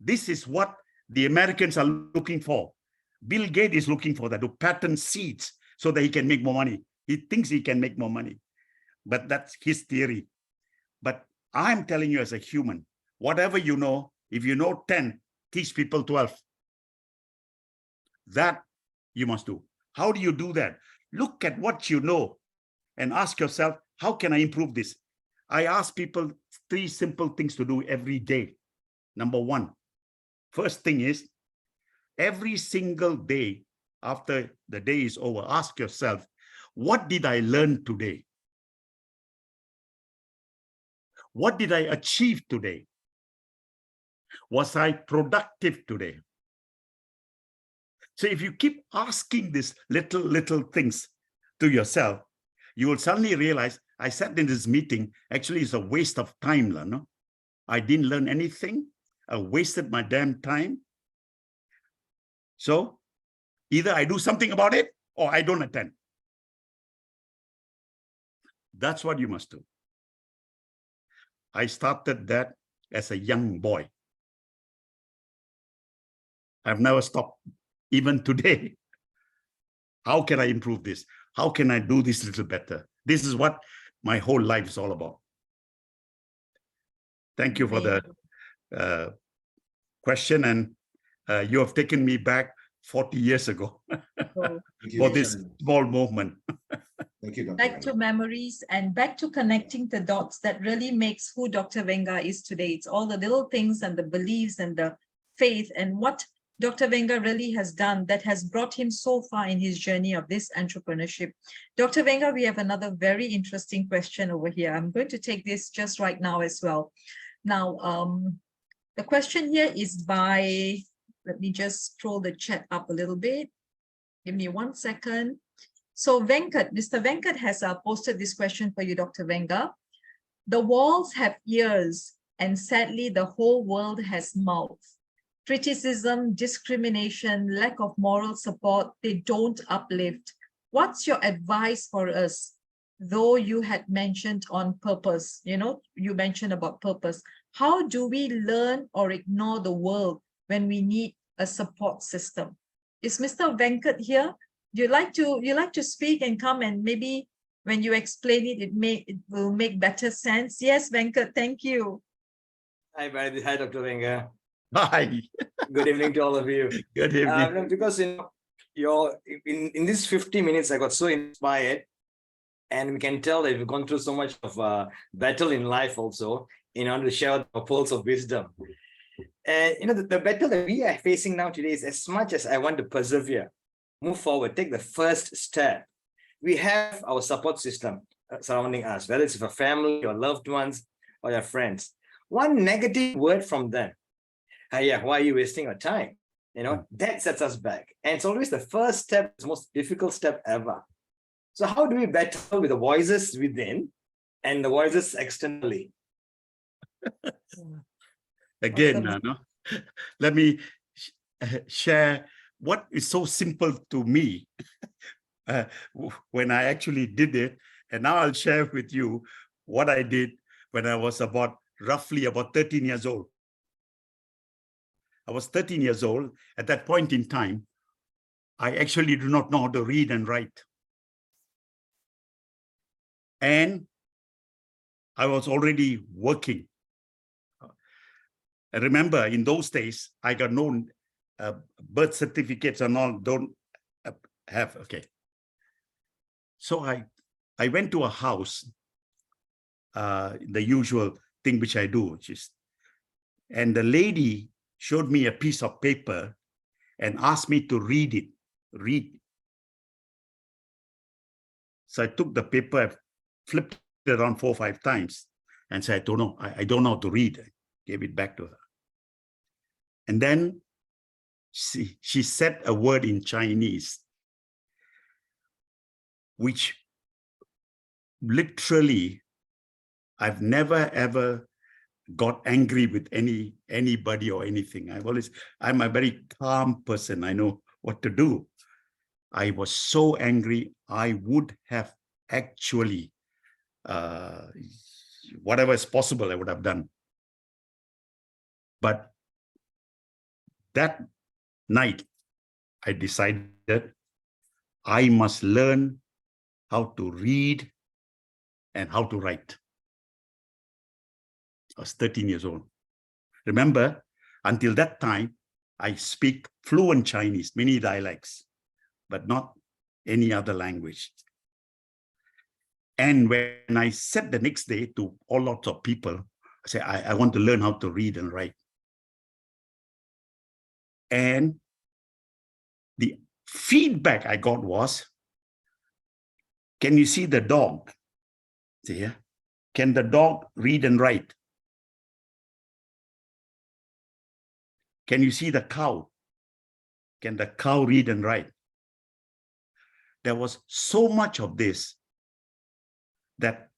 This is what the Americans are looking for. Bill Gates is looking for that, to patent seeds so that he can make more money. He thinks he can make more money, but that's his theory. But I'm telling you, as a human, whatever you know, if you know 10, teach people 12. That you must do. How do you do that? Look at what you know and ask yourself, how can I improve this? I ask people 3 simple things to do every day. Number 1, first thing is, every single day after the day is over, ask yourself, what did I learn today? What did I achieve today? Was I productive today? So if you keep asking these little things to yourself, you will suddenly realize, I sat in this meeting, actually it's a waste of time. No? I didn't learn anything. I wasted my damn time. So either I do something about it or I don't attend. That's what you must do. I started that as a young boy. I've never stopped, even today. How can I improve this? How can I do this a little better? This is what my whole life is all about. Thank you for the question. And you have taken me back 40 years ago So for this small movement. Thank you, Dr. back to memories and back to connecting the dots that really makes who Dr. Venga is today. It's all the little things and the beliefs and the faith and what Dr. Venga really has done that has brought him so far in his journey of this entrepreneurship. Dr. Venga, we have another very interesting question over here. I'm going to take this just right now as well. Now, the question here is by, let me just scroll the chat up a little bit. Give me 1 second. So Venkat, Mr. Venkat has posted this question for you, Dr. Venga. The walls have ears, and sadly, the whole world has mouths. Criticism, discrimination, lack of moral support, they don't uplift. What's your advice for us? Though you had mentioned on purpose, you mentioned about purpose. How do we learn or ignore the world when we need a support system? Is Mr. Venkat here? You like to speak and come, and maybe when you explain it, it will make better sense. Yes, Venkat, thank you. Hi, hi, Dr. Venga. Hi. Good evening to all of you. Good evening. Because in these 50 minutes, I got so inspired, and we can tell that we've gone through so much of battle in life also in order to share the pearls of wisdom. And the battle that we are facing now today is, as much as I want to persevere, move forward, take the first step, we have our support system surrounding us, whether it's your family, your loved ones, or your friends. One negative word from them, yeah, why are you wasting your time? That sets us back. And it's always the first step, the most difficult step ever. So how do we battle with the voices within and the voices externally? Again, Awesome. Let me share what is so simple to me when I actually did it. And now I'll share with you what I did when I was roughly about 13 years old. I was 13 years old. At that point in time, I actually do not know how to read and write. And I was already working. I remember in those days, I got no birth certificates and all, don't have, okay. So I went to a house, the usual thing which I do, and the lady showed me a piece of paper and asked me to read. So I took the paper, I flipped it around 4 or 5 times and said, I don't know, I don't know how to read. I gave it back to her. And then she said a word in Chinese, which literally I've never ever got angry with anybody or anything. I'm a very calm person. I know what to do. I was so angry, I would have actually, whatever is possible, I would have done. But that night, I decided I must learn how to read and how to write. I was 13 years old. Remember, until that time, I speak fluent Chinese, many dialects, but not any other language. And when I said the next day to a lot of people, I said, I want to learn how to read and write. And the feedback I got was, can you see the dog? See here? Can the dog read and write? Can you see the cow? Can the cow read and write? There was so much of this that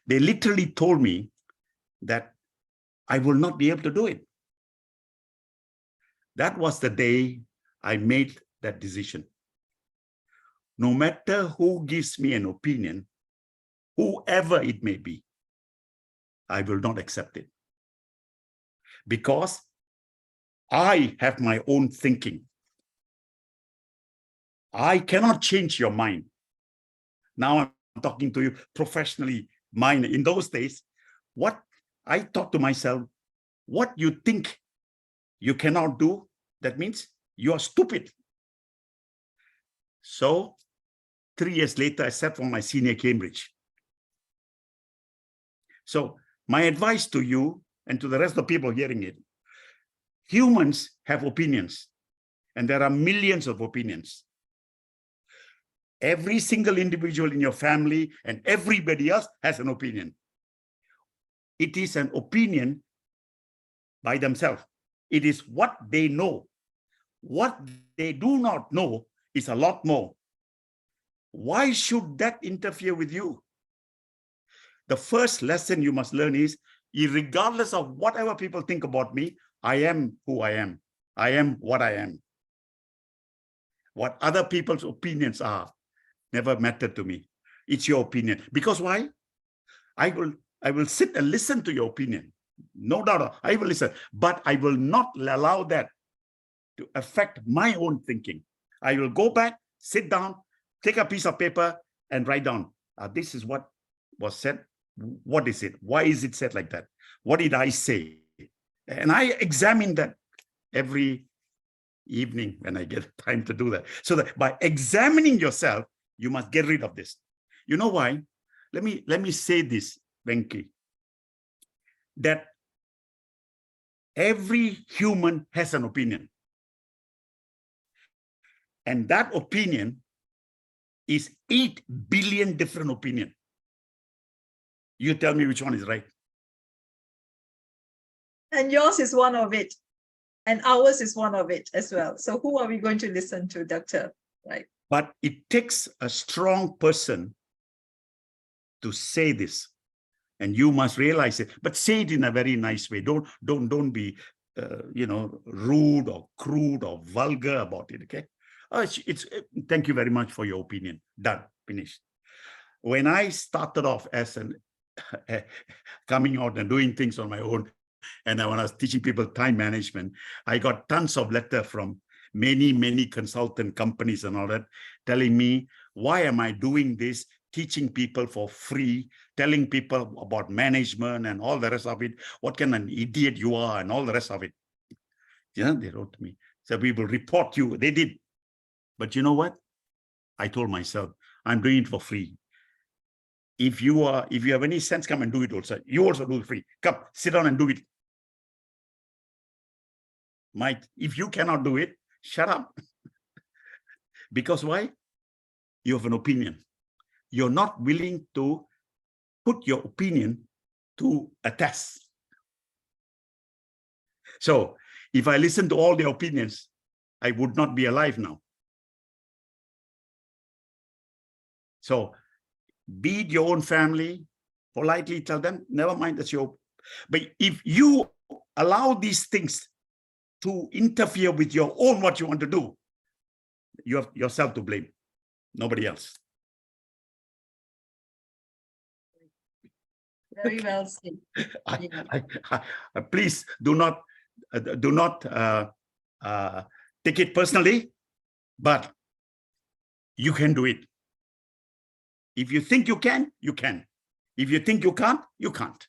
they literally told me that I will not be able to do it. That was the day I made that decision. No matter who gives me an opinion, whoever it may be, I will not accept it. Because I have my own thinking. I cannot change your mind. Now I'm talking to you professionally. Mine in those days, what I thought to myself, what you think you cannot do, that means you are stupid. So 3 years later, I sat for my senior Cambridge. So my advice to you and to the rest of the people hearing it, humans have opinions, and there are millions of opinions. Every single individual in your family and everybody else has an opinion. It is an opinion by themselves. It is what they know. What they do not know is a lot more. Why should that interfere with you? The first lesson you must learn is, regardless of whatever people think about me, I am who I am. I am what I am. What other people's opinions are never matter to me. It's your opinion. Because why? I will sit and listen to your opinion. No doubt, I will listen, but I will not allow that to affect my own thinking. I will go back, sit down, take a piece of paper and write down, this is what was said. What is it? Why is it said like that? What did I say? And I examine that every evening when I get time to do that. So that by examining yourself, you must get rid of this. You know why? Let me say this, Venki, that every human has an opinion. And that opinion is 8 billion different opinions. You tell me which one is right. And yours is one of it. And ours is one of it as well. So who are we going to listen to, Doctor? Right. But it takes a strong person to say this. And you must realize it, but say it in a very nice way. Don't be, rude or crude or vulgar about it. Okay. Thank you very much for your opinion. Done. Finished. When I started off as coming out and doing things on my own, and when I was teaching people time management, I got tons of letters from many consultant companies and all that, telling me, why am I doing this, teaching people for free, telling people about management and all the rest of it, what kind of an idiot you are and all the rest of it. Yeah, they wrote to me. So we will report you. They did. But you know what? I told myself, I'm doing it for free. If you have any sense, come and do it also. You also do it free. Come, sit down and do it. Mike, if you cannot do it, shut up. Because why? You have an opinion. You're not willing to put your opinion to a test. So If I listen to all their opinions, I would not be alive now. So be it your own family, politely tell them, never mind, that's your. But if you allow these things to interfere with your own what you want to do, you have yourself to blame, nobody else. Very well said. Please do not take it personally, but you can do it. If you think you can, you can. If you think you can't, you can't.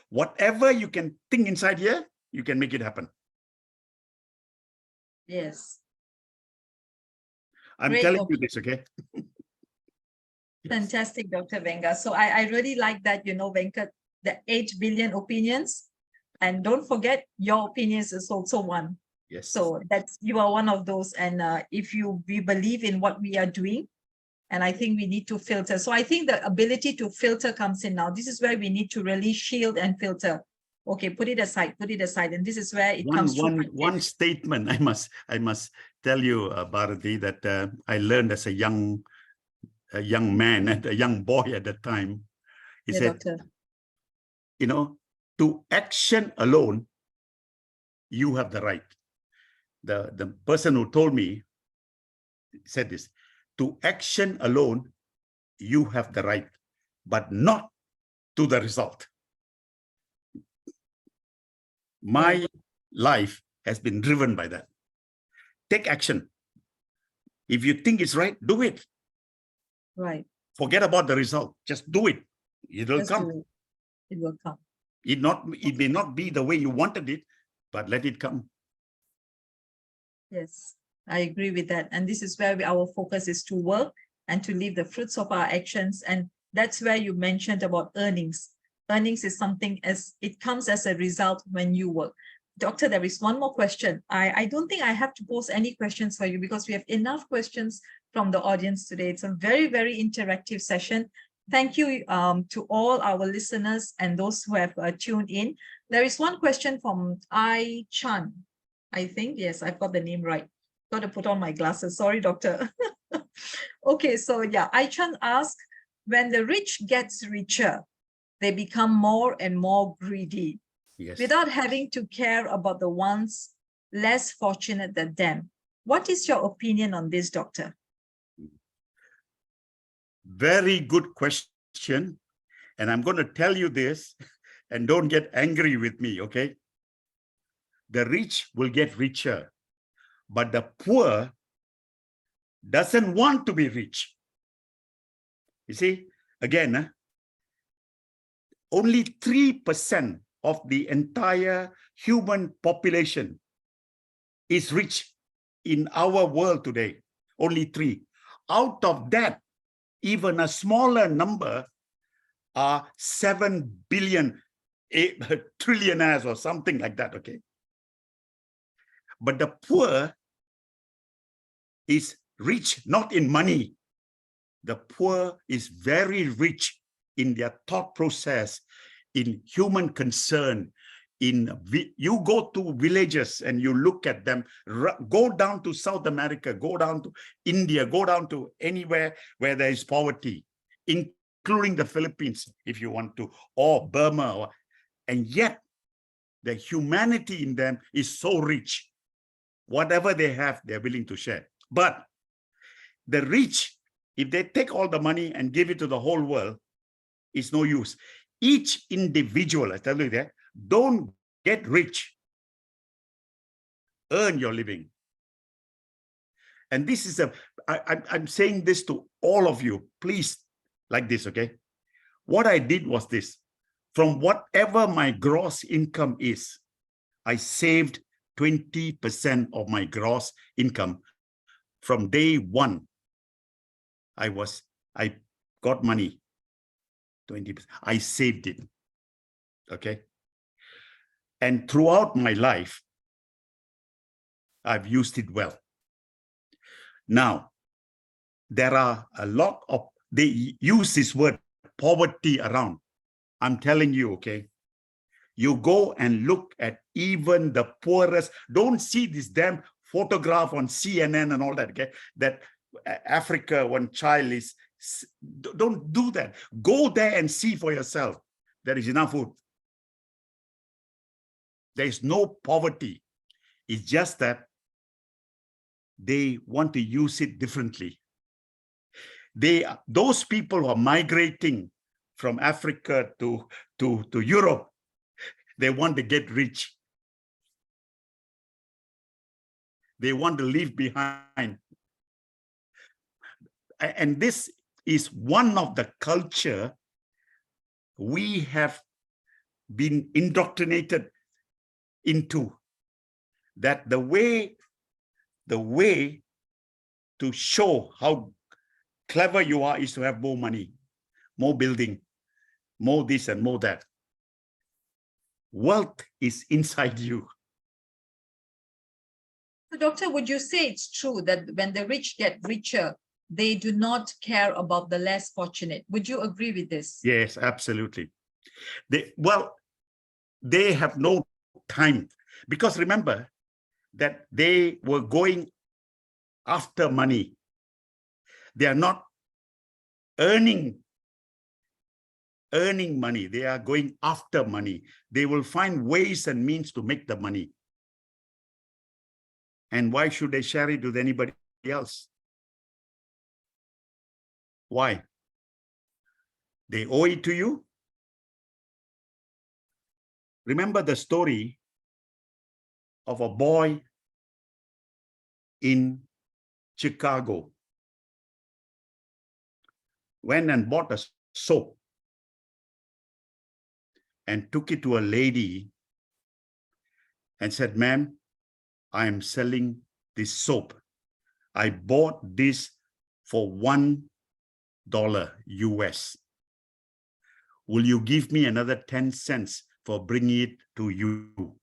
Whatever you can think inside here, you can make it happen. Yes. I'm Great telling you this, okay? Fantastic, Dr. Venga. So I really like that, Venkat, the 8 billion opinions. And don't forget, your opinions is also one. Yes. So you are one of those. And if we believe in what we are doing, and I think we need to filter. So I think the ability to filter comes in now. This is where we need to really shield and filter. Okay, put it aside. And this is where it comes through. One statement I must tell you, Bharati, that I learned as a young man and a young boy at that time. He said, Doctor. To action alone, you have the right. The person who told me said this, to action alone, you have the right, but not to the result. My life has been driven by that. Take action. If you think it's right, do it. Right. Forget about the result. Just do it. It will Just come. do it. It will come. It may not be the way you wanted it, but let it come. Yes, I agree with that. And this is where our focus is to work and to leave the fruits of our actions. And that's where you mentioned about earnings. Earnings is something it comes as a result when you work. Doctor, there is one more question. I don't think I have to pose any questions for you because we have enough questions from the audience today. It's a very, very interactive session. Thank you to all our listeners and those who have tuned in. There is one question from I Chan. I think, yes, I've got the name right. Got to put on my glasses. Sorry, doctor. Okay, so yeah, I Chan asked, when the rich gets richer, they become more and more greedy. Yes. Without having to care about the ones less fortunate than them. What is your opinion on this, doctor? Very good question. And I'm going to tell you this, and don't get angry with me, okay? The rich will get richer, but the poor doesn't want to be rich. You see, again, only 3% of the entire human population is rich in our world today. Only 3. Out of that, even a smaller number are 7 billion trillionaires or something like that, okay? But the poor is rich not in money. The poor is very rich in their thought process, in human concern. You go to villages and you look at them, go down to South America, go down to India, go down to anywhere where there is poverty, including the Philippines, if you want to, or Burma. And yet, the humanity in them is so rich. Whatever they have, they're willing to share. But the rich, if they take all the money and give it to the whole world, it's no use. Each individual, I tell you that, don't get rich. Earn your living. And this is I'm saying this to all of you, please, like this, okay? What I did was this. From whatever my gross income is, I saved 20% of my gross income. From day one, I got money, 20%. I saved it, okay? And throughout my life, I've used it well. Now, there are a lot of, they use this word poverty around. I'm telling you, okay? You go and look at even the poorest. Don't see this damn photograph on CNN and all that. Okay, that Africa, one child is. Don't do that. Go there and see for yourself. There is enough food. There is no poverty. It's just that they want to use it differently. Those people who are migrating from Africa to Europe, they want to get rich. They want to leave behind. And this is one of the culture we have been indoctrinated into, that the way to show how clever you are is to have more money, more building, more this and more that. Wealth is inside you. So, Doctor, would you say it's true that when the rich get richer, they do not care about the less fortunate? Would you agree with this? Yes, absolutely. They have no time, because remember that they were going after money. They are not earning money. They are going after money. They will find ways and means to make the money. And why should they share it with anybody else? Why? They owe it to you. Remember the story of a boy in Chicago. Went and bought a soap and took it to a lady and said, "Ma'am, I am selling this soap. I bought this for $1 US. Will you give me another 10 cents for bringing it to you?"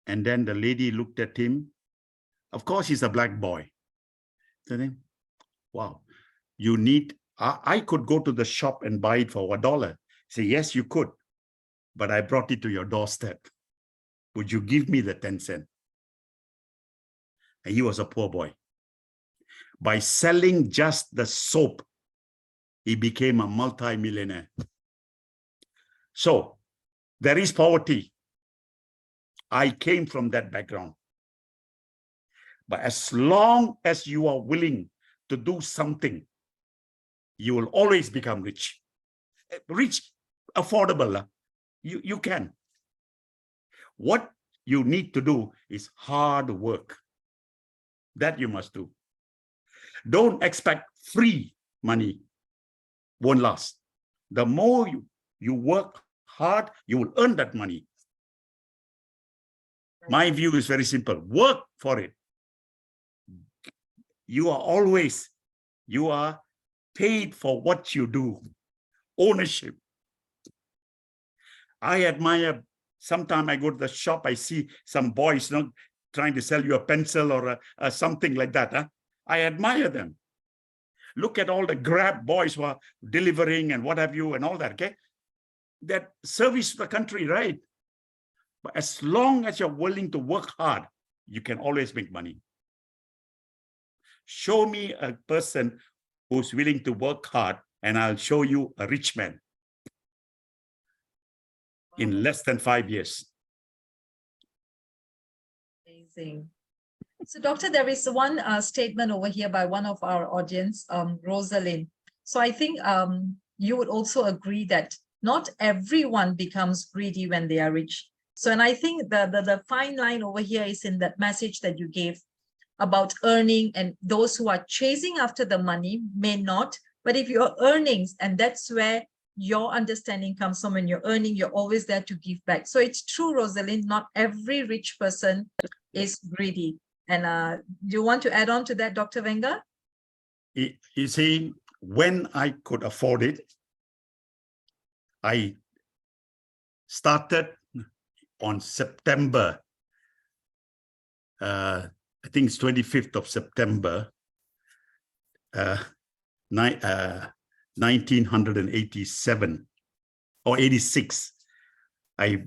And then the lady looked at him. Of course, he's a black boy. Said, "Wow, you need, I could go to the shop and buy it for $1. Say, "Yes, you could, but I brought it to your doorstep. Would you give me the 10 cents? And he was a poor boy. By selling just the soap, he became a multi-millionaire. So there is poverty. I came from that background. But as long as you are willing to do something, you will always become rich. Rich, affordable. You can. What you need to do is hard work. That you must do. Don't expect free money. Won't last. The more you work hard, you will earn that money. My view is very simple. Work for it. You are paid for what you do. Ownership. I admire, sometimes I go to the shop, I see some boys trying to sell you a pencil or something like that. I admire them. Look at all the Grab boys who are delivering and what have you and all that, okay? That service to the country, right? But as long as you're willing to work hard, you can always make money. Show me a person who's willing to work hard, and I'll show you a rich man in less than 5 years. Amazing. So, Doctor, there is one statement over here by one of our audience, Rosalind. So I think you would also agree that not everyone becomes greedy when they are rich. So, and I think the fine line over here is in that message that you gave about earning, and those who are chasing after the money may not, but if you're earning, and that's where your understanding comes from, when you're earning, you're always there to give back. So it's true, Rosalind, not every rich person is greedy. And do you want to add on to that, Dr. Wenger? You see, when I could afford it, I started on September, I think it's 25th of September, 1987. or 86, I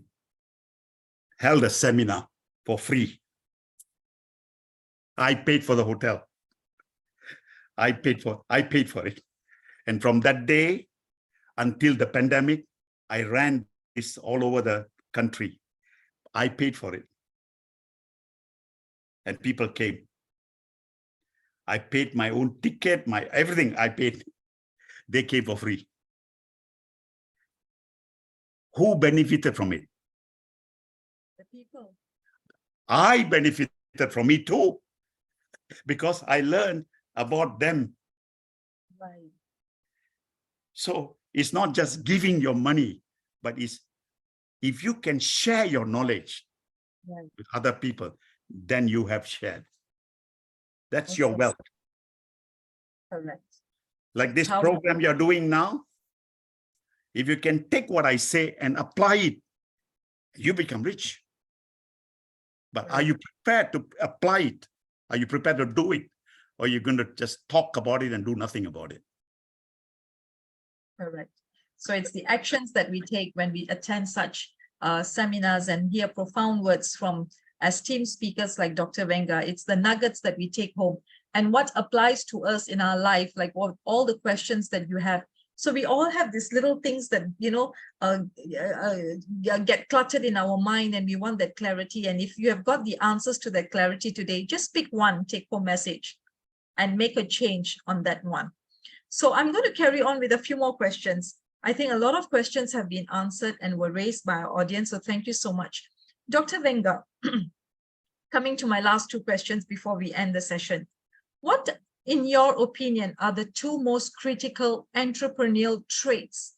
held a seminar for free. I paid for the hotel. I paid for it. And from that day until the pandemic, I ran this all over the country. I paid for it. And people came. I paid my own ticket, my everything I paid. They came for free. Who benefited from it? The people. I benefited from it too, because I learned about them. Right. So it's not just giving your money, but it's if you can share your knowledge Right. with other people, then you have shared. That's your Okay. wealth. Correct. Like this How- program you're doing now, if you can take what I say and apply it, you become rich. But are Right. you prepared to apply it? Are you prepared to do it? Or are you going to just talk about it and do nothing about it? Correct. So it's the actions that we take when we attend such seminars and hear profound words from esteemed speakers like Dr. Venga. It's the nuggets that we take home and what applies to us in our life, like all the questions that you have. So we all have these little things that, get cluttered in our mind, and we want that clarity. And if you have got the answers to that clarity today, just pick one take-home message and make a change on that one. So I'm going to carry on with a few more questions. I think a lot of questions have been answered and were raised by our audience. So thank you so much. Dr. Venga, coming to my last two questions before we end the session. What, in your opinion, are the two most critical entrepreneurial traits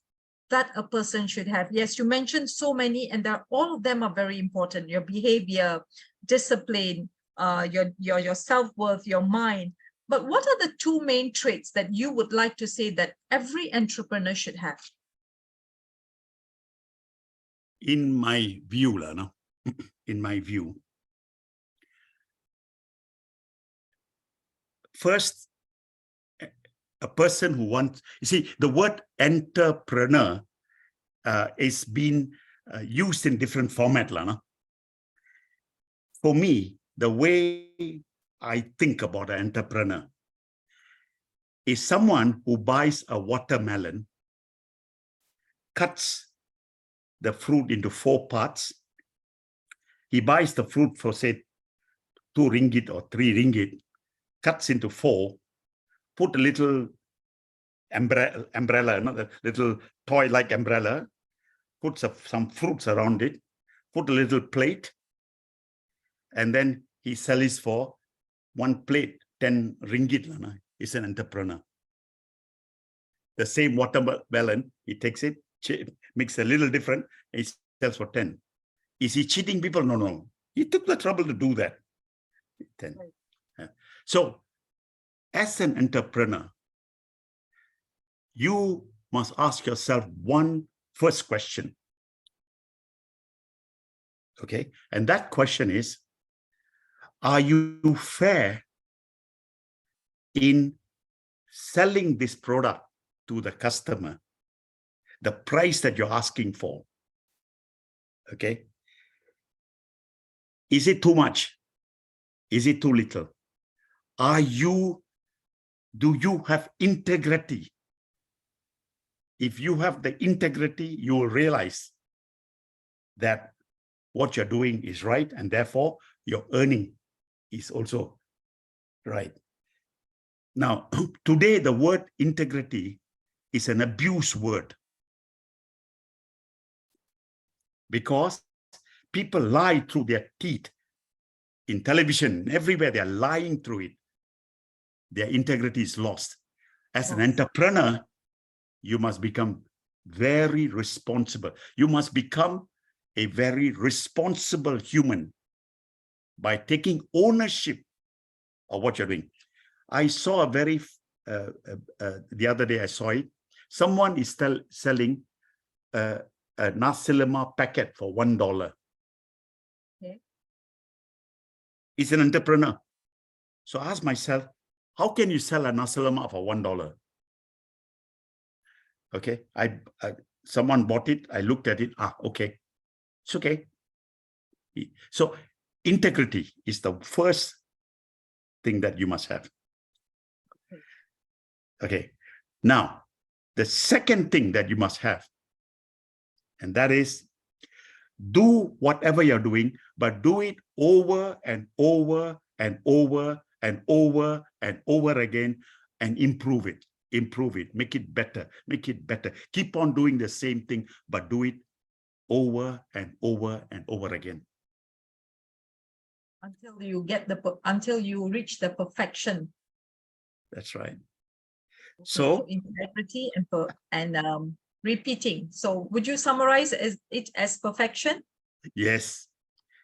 that a person should have? Yes, you mentioned so many, and all of them are very important. Your behavior, discipline, your self-worth, your mind. But what are the two main traits that you would like to say that every entrepreneur should have? In my view, in my view, first, a person who wants, you see, the word entrepreneur is being used in different format. For me, the way I think about an entrepreneur is someone who buys a watermelon, cuts the fruit into 4 parts. He buys the fruit for, say, 2 ringgit or 3 ringgit, cuts into 4, put a little umbrella, not a little toy-like umbrella, put some fruits around it, put a little plate, and then he sells for 1 plate, 10 ringgit. He's an entrepreneur. The same watermelon, he takes it, makes a little different, and he sells for 10. Is he cheating people? No, no. He took the trouble to do that. 10. Right. Yeah. So, as an entrepreneur, you must ask yourself one first question. Okay, and that question is, are you fair in selling this product to the customer, the price that you're asking for? Okay, is it too much? Is it too little? Do you have integrity? If you have the integrity, you will realize that what you're doing is right, and therefore your earning is also right. Now, today, the word integrity is an abused word because people lie through their teeth in television, everywhere they're lying through it. Their integrity is lost. As an entrepreneur, you must become very responsible. You must become a very responsible human by taking ownership of what you're doing. I saw a very, the other day I saw it. Someone is selling a nasi lemak packet for $1. Okay. He's an entrepreneur. So I asked myself, how can you sell a nasi lemak for $1? Okay, someone bought it, I looked at it, okay, it's okay. So integrity is the first thing that you must have. Okay, now the second thing that you must have, and that is do whatever you're doing, but do it over and over and over and over and over again, and improve it, make it better, keep on doing the same thing, but do it over and over and over again. Until you get until you reach the perfection. That's right. So So integrity and repeating. So would you summarize it as perfection? yes,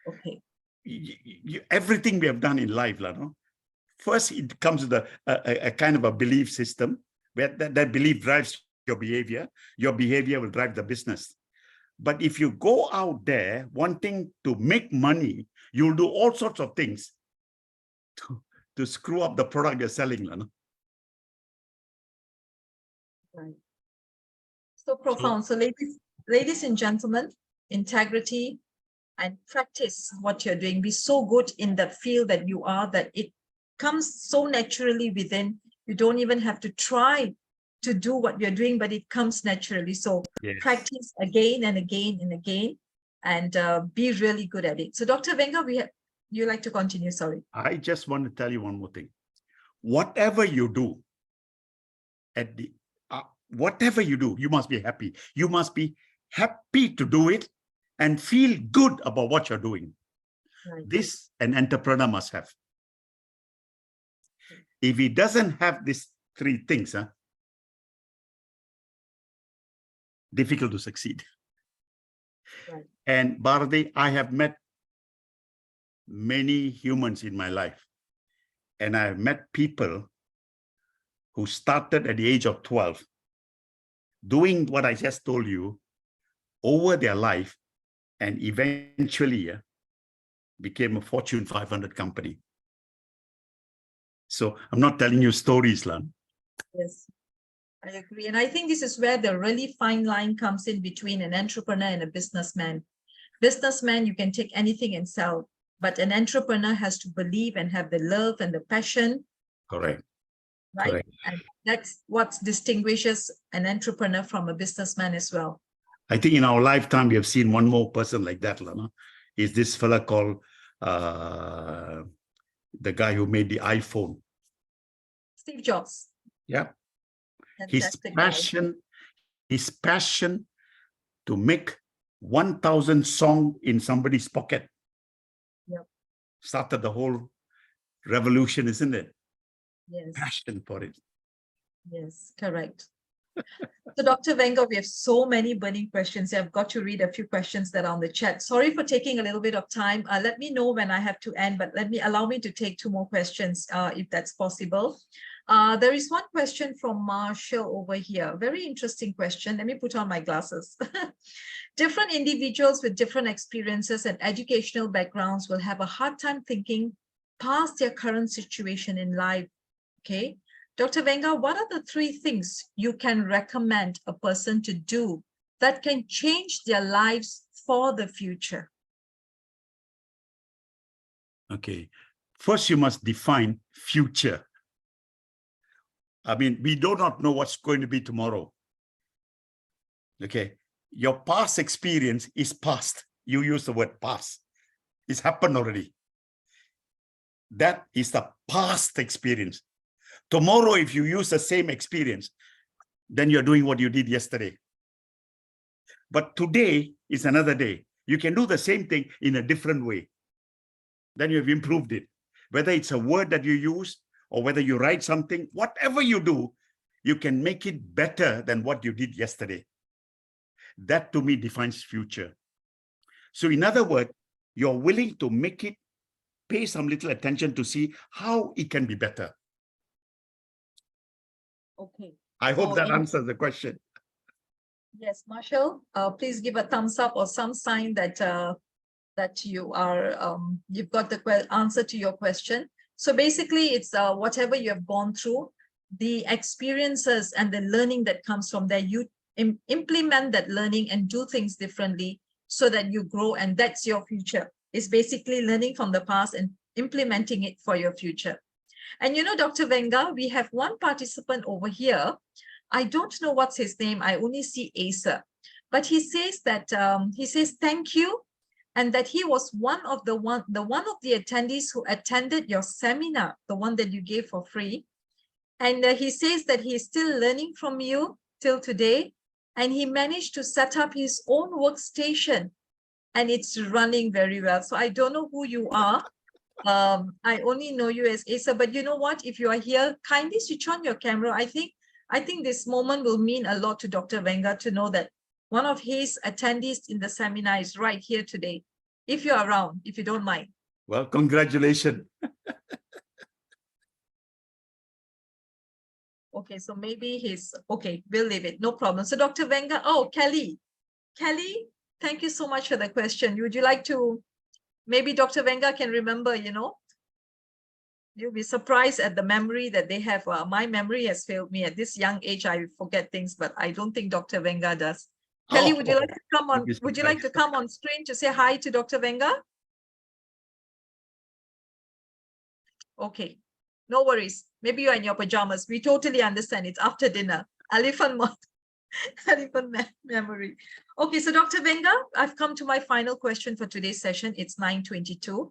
Okay. everything we have done in life, no? First, it comes with a kind of a belief system where that belief drives your behavior. Your behavior will drive the business. But if you go out there wanting to make money, you'll do all sorts of things to screw up the product you're selling. No? Right. So profound. So ladies and gentlemen, integrity and practice what you're doing. Be so good in that field that you are, that it comes so naturally within. You don't even have to try to do what you're doing, but it comes naturally. So Yes. practice again and again and again, and be really good at it. So Dr. Venga, you like to continue, sorry. I just want to tell you one more thing. Whatever you do, whatever you do, you must be happy. You must be happy to do it and feel good about what you're doing. Right. This an entrepreneur must have. If he doesn't have these three things, difficult to succeed. Right. And Bharati, I have met many humans in my life. And I've met people who started at the age of 12, doing what I just told you over their life, and eventually became a Fortune 500 company. So I'm not telling you stories, Lan. Yes, I agree. And I think this is where the really fine line comes in between an entrepreneur and a businessman. Businessman, you can take anything and sell, but an entrepreneur has to believe and have the love and the passion. Correct. Right. Correct. And that's what distinguishes an entrepreneur from a businessman as well. I think in our lifetime, we have seen one more person like that, Lana. Is this fella called the guy who made the iPhone. Steve Jobs. Yeah. Fantastic guy. His passion to make 1,000 songs in somebody's pocket. Yep. Started the whole revolution, isn't it? Yes. Passion for it. Yes, correct. So Dr. Venga, we have so many burning questions. I've got to read a few questions that are on the chat. Sorry for taking a little bit of time. Let me know when I have to end, but allow me to take two more questions if that's possible. There is one question from Marshall over here. Very interesting question. Let me put on my glasses. Different individuals with different experiences and educational backgrounds will have a hard time thinking past their current situation in life. Okay. Dr. Venga, what are the three things you can recommend a person to do that can change their lives for the future? Okay. First, you must define future. I mean, we do not know what's going to be tomorrow. Okay. Your past experience is past. You use the word past. It's happened already. That is the past experience. Tomorrow, if you use the same experience, then you're doing what you did yesterday. But today is another day. You can do the same thing in a different way. Then you have improved it. Whether it's a word that you use or whether you write something, whatever you do, you can make it better than what you did yesterday. That to me defines future. So in other words, you're willing to make it, pay some little attention to see how it can be better. Okay. I hope that answers the question. Yes, Marshall, please give a thumbs up or some sign that that you are you've got the answer to your question. So basically, it's whatever you have gone through, the experiences and the learning that comes from there, you implement that learning and do things differently so that you grow, and that's your future. It's basically learning from the past and implementing it for your future. And you know, Dr. Venga, we have one participant over here. I don't know what's his name. I only see Asa, but he says that he says thank you, and that he was one of the attendees who attended your seminar, the one that you gave for free. And he says that he is still learning from you till today, and he managed to set up his own workstation, and it's running very well. So I don't know who you are. I only know you as Asa, but you know what? If you are here, kindly switch on your camera. I think this moment will mean a lot to Dr. Venga to know that one of his attendees in the seminar is right here today. If you're around, if you don't mind. Well, congratulations. Okay, so maybe he's okay. We'll leave it. No problem. So Dr. Venga, oh, Kelly, thank you so much for the question. Would you like to, maybe Dr. Venga can remember, you know, you'll be surprised at the memory that they have. My memory has failed me at this young age. I forget things, but I don't think Dr. Venga does. Kelly, would you like to come on? Would you like to come on screen to say hi to Dr. Venga? Okay, no worries. Maybe you're in your pajamas. We totally understand. It's after dinner. Elephant memory. Okay, so Dr. Venga, I've come to my final question for today's session. It's 9:22.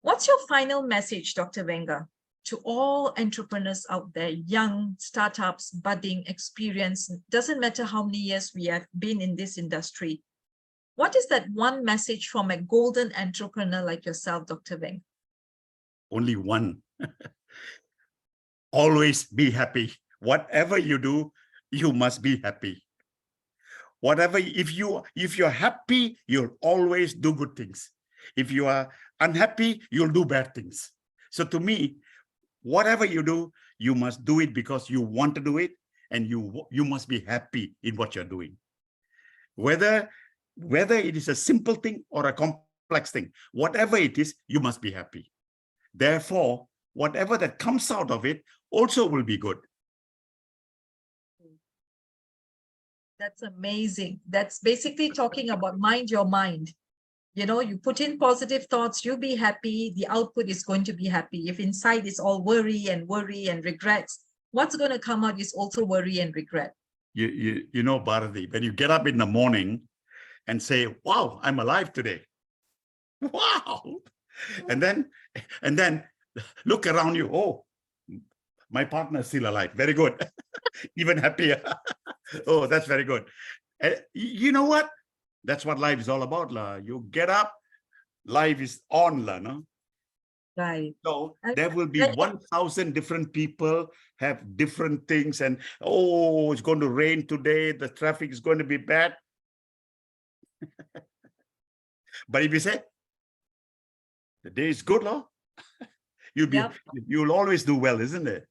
What's your final message, Dr. Venga, to all entrepreneurs out there, young startups, budding, experience? Doesn't matter how many years we have been in this industry. What is that one message from a golden entrepreneur like yourself, Dr. Venga? Only one. Always be happy. Whatever you do, you must be happy. Whatever, if you're happy, you'll always do good things. If you are unhappy, you'll do bad things. So to me, whatever you do, you must do it because you want to do it, and you must be happy in what you're doing. Whether it is a simple thing or a complex thing, whatever it is, you must be happy. Therefore, whatever that comes out of it also will be good. That's amazing. That's basically talking about mind your mind. You know, you put in positive thoughts, you be happy, the output is going to be happy. If inside it's all worry and regrets, what's going to come out is also worry and regret. You know, Bharati, when you get up in the morning and say, wow, I'm alive today. Wow. And then look around you. Oh, my partner is still alive. Very good. Even happier. Oh, that's very good. You know what? That's what life is all about. You get up, life is on. No? Right. So there will be 1,000 different people have different things. And, oh, it's going to rain today. The traffic is going to be bad. But if you say, the day is good, you'll always do well, isn't it?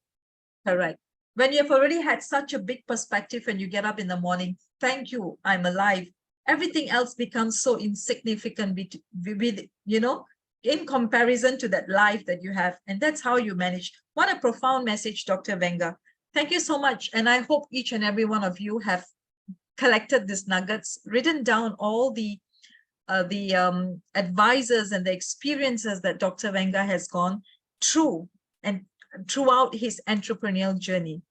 Correct. When you've already had such a big perspective when you get up in the morning, thank you, I'm alive. Everything else becomes so insignificant, you know, in comparison to that life that you have. And that's how you manage. What a profound message, Dr. Venga. Thank you so much. And I hope each and every one of you have collected these nuggets, written down all the advisors and the experiences that Dr. Venga has gone through and throughout his entrepreneurial journey.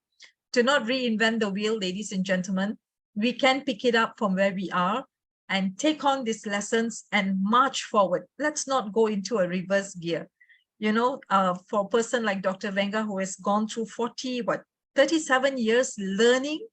Do not reinvent the wheel, ladies and gentlemen. We can pick it up from where we are and take on these lessons and march forward. Let's not go into a reverse gear. You know, for a person like Dr. Venga, who has gone through 37 years learning,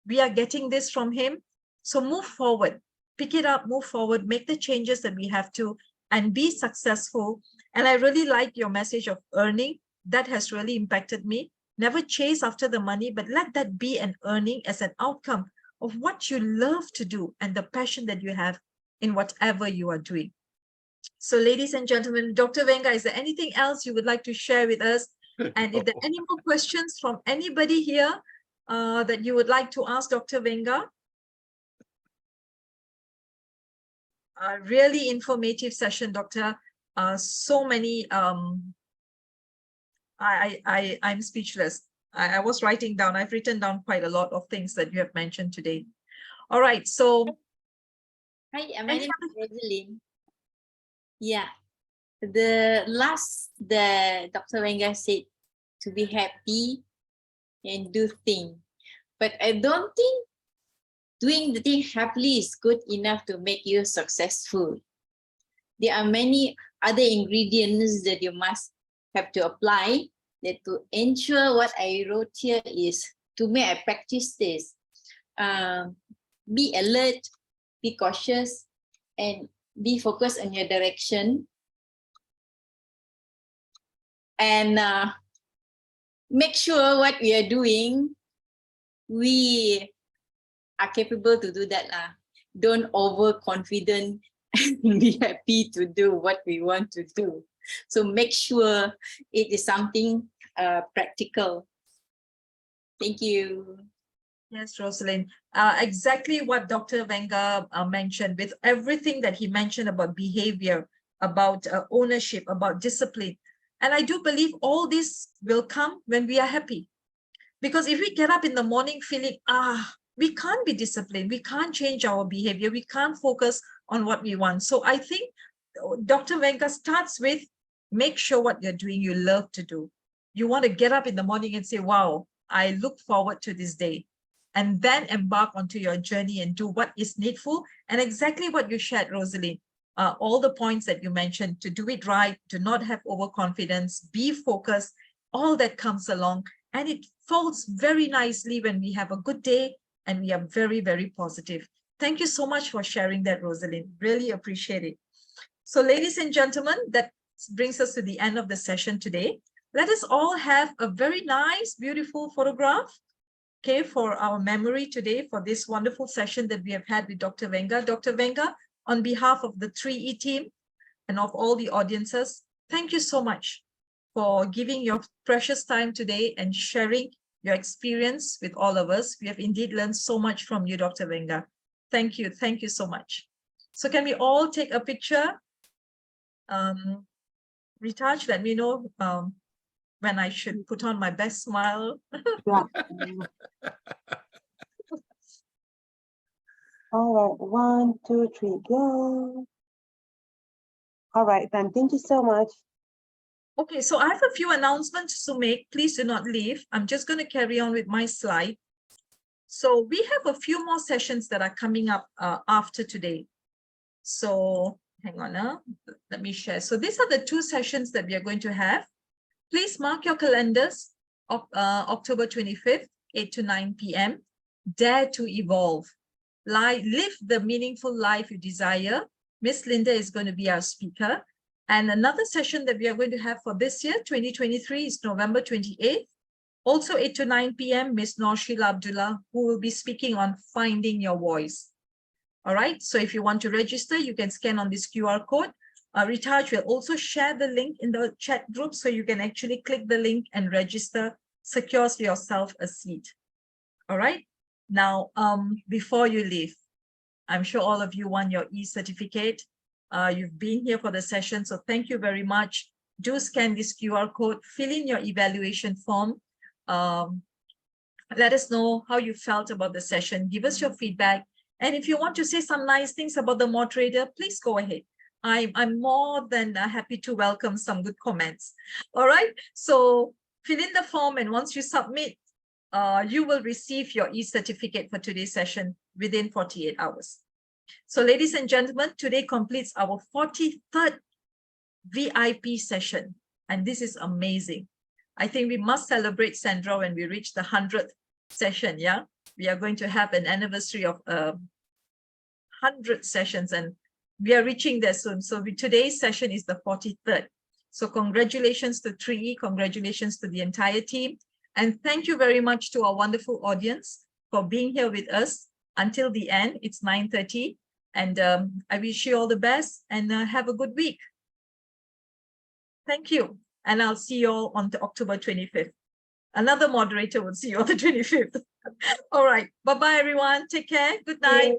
we are getting this from him. So move forward, pick it up, move forward, make the changes that we have to, and be successful. And I really like your message of earning. That has really impacted me. Never chase after the money, but let that be an earning as an outcome of what you love to do and the passion that you have in whatever you are doing. So ladies and gentlemen, Dr. Venga, is there anything else you would like to share with us? And if there are any more questions from anybody here that you would like to ask Dr. Venga? A really informative session, Doctor. So many, I'm speechless. I was writing down, I've written down quite a lot of things that you have mentioned today. All right, so Hi, my name is Rosalind. Yeah, the Dr. Wenger said to be happy and do things, but I don't think doing the thing happily is good enough to make you successful. There are many other ingredients that you must have to apply. That to ensure what I wrote here is to make I practice this. Be alert, be cautious, and be focused on your direction. And make sure what we are doing, we are capable to do that. Don't overconfident and be happy to do what we want to do. So make sure it is something practical. Thank you. yes, Rosalind, exactly what Dr. Wenger mentioned, with everything that he mentioned about behavior, about ownership, about discipline. And I do believe all this will come when we are happy. Because if we get up in the morning feeling, we can't be disciplined, we can't change our behavior, we can't focus on what we want. So I think Dr. Wenger starts with, make sure what you're doing you love to do. You want to get up in the morning and say, wow, I look forward to this day. And then embark onto your journey and do what is needful. And exactly what you shared, Rosalind, all the points that you mentioned, to do it right, to not have overconfidence, be focused, all that comes along. And it falls very nicely when we have a good day and we are very, very positive. Thank you so much for sharing that, Rosalind. Really appreciate it. So ladies and gentlemen, that brings us to the end of the session today. Let us all have a very nice, beautiful photograph, okay, for our memory today, for this wonderful session that we have had with Dr. Wenger. Dr. Wenger, on behalf of the 3E team and of all the audiences, thank you so much for giving your precious time today and sharing your experience with all of us. We have indeed learned so much from you, Dr. Wenger. Thank you so much. So can we all take a picture? Ritaj, let me know when I should put on my best smile. Yeah. All right, 1, 2, 3, go. All right, then, thank you so much. Okay, so I have a few announcements to make. Please do not leave. I'm just going to carry on with my slide. So we have a few more sessions that are coming up after today. So hang on, let me share. So these are the 2 sessions that we are going to have. Please mark your calendars of October 25th, 8 to 9 p.m. Dare to evolve. Live the meaningful life you desire. Miss Linda is going to be our speaker. And another session that we are going to have for this year, 2023, is November 28th. Also 8 to 9 p.m., Miss Norshila Abdullah, who will be speaking on finding your voice. All right, so if you want to register, you can scan on this QR code. Ritaj will also share the link in the chat group, so you can actually click the link and register, secures yourself a seat. All right, now, before you leave, I'm sure all of you want your e-certificate. You've been here for the session, so thank you very much. Do scan this QR code, fill in your evaluation form. Let us know how you felt about the session. Give us your feedback. And if you want to say some nice things about the moderator, please go ahead. I'm more than happy to welcome some good comments. All right, so fill in the form, and once you submit, you will receive your e-certificate for today's session within 48 hours. So ladies and gentlemen, today completes our 43rd VIP session, and this is amazing. I think we must celebrate, Sandra, when we reach the 100th session. Yeah, we are going to have an anniversary of 100 sessions, and we are reaching there soon. So today's session is the 43rd. So congratulations to 3E, congratulations to the entire team. And thank you very much to our wonderful audience for being here with us until the end. It's 9:30. And I wish you all the best and have a good week. Thank you. And I'll see you all on October 25th. Another moderator will see you on the 25th. All right. Bye-bye, everyone. Take care. Good night.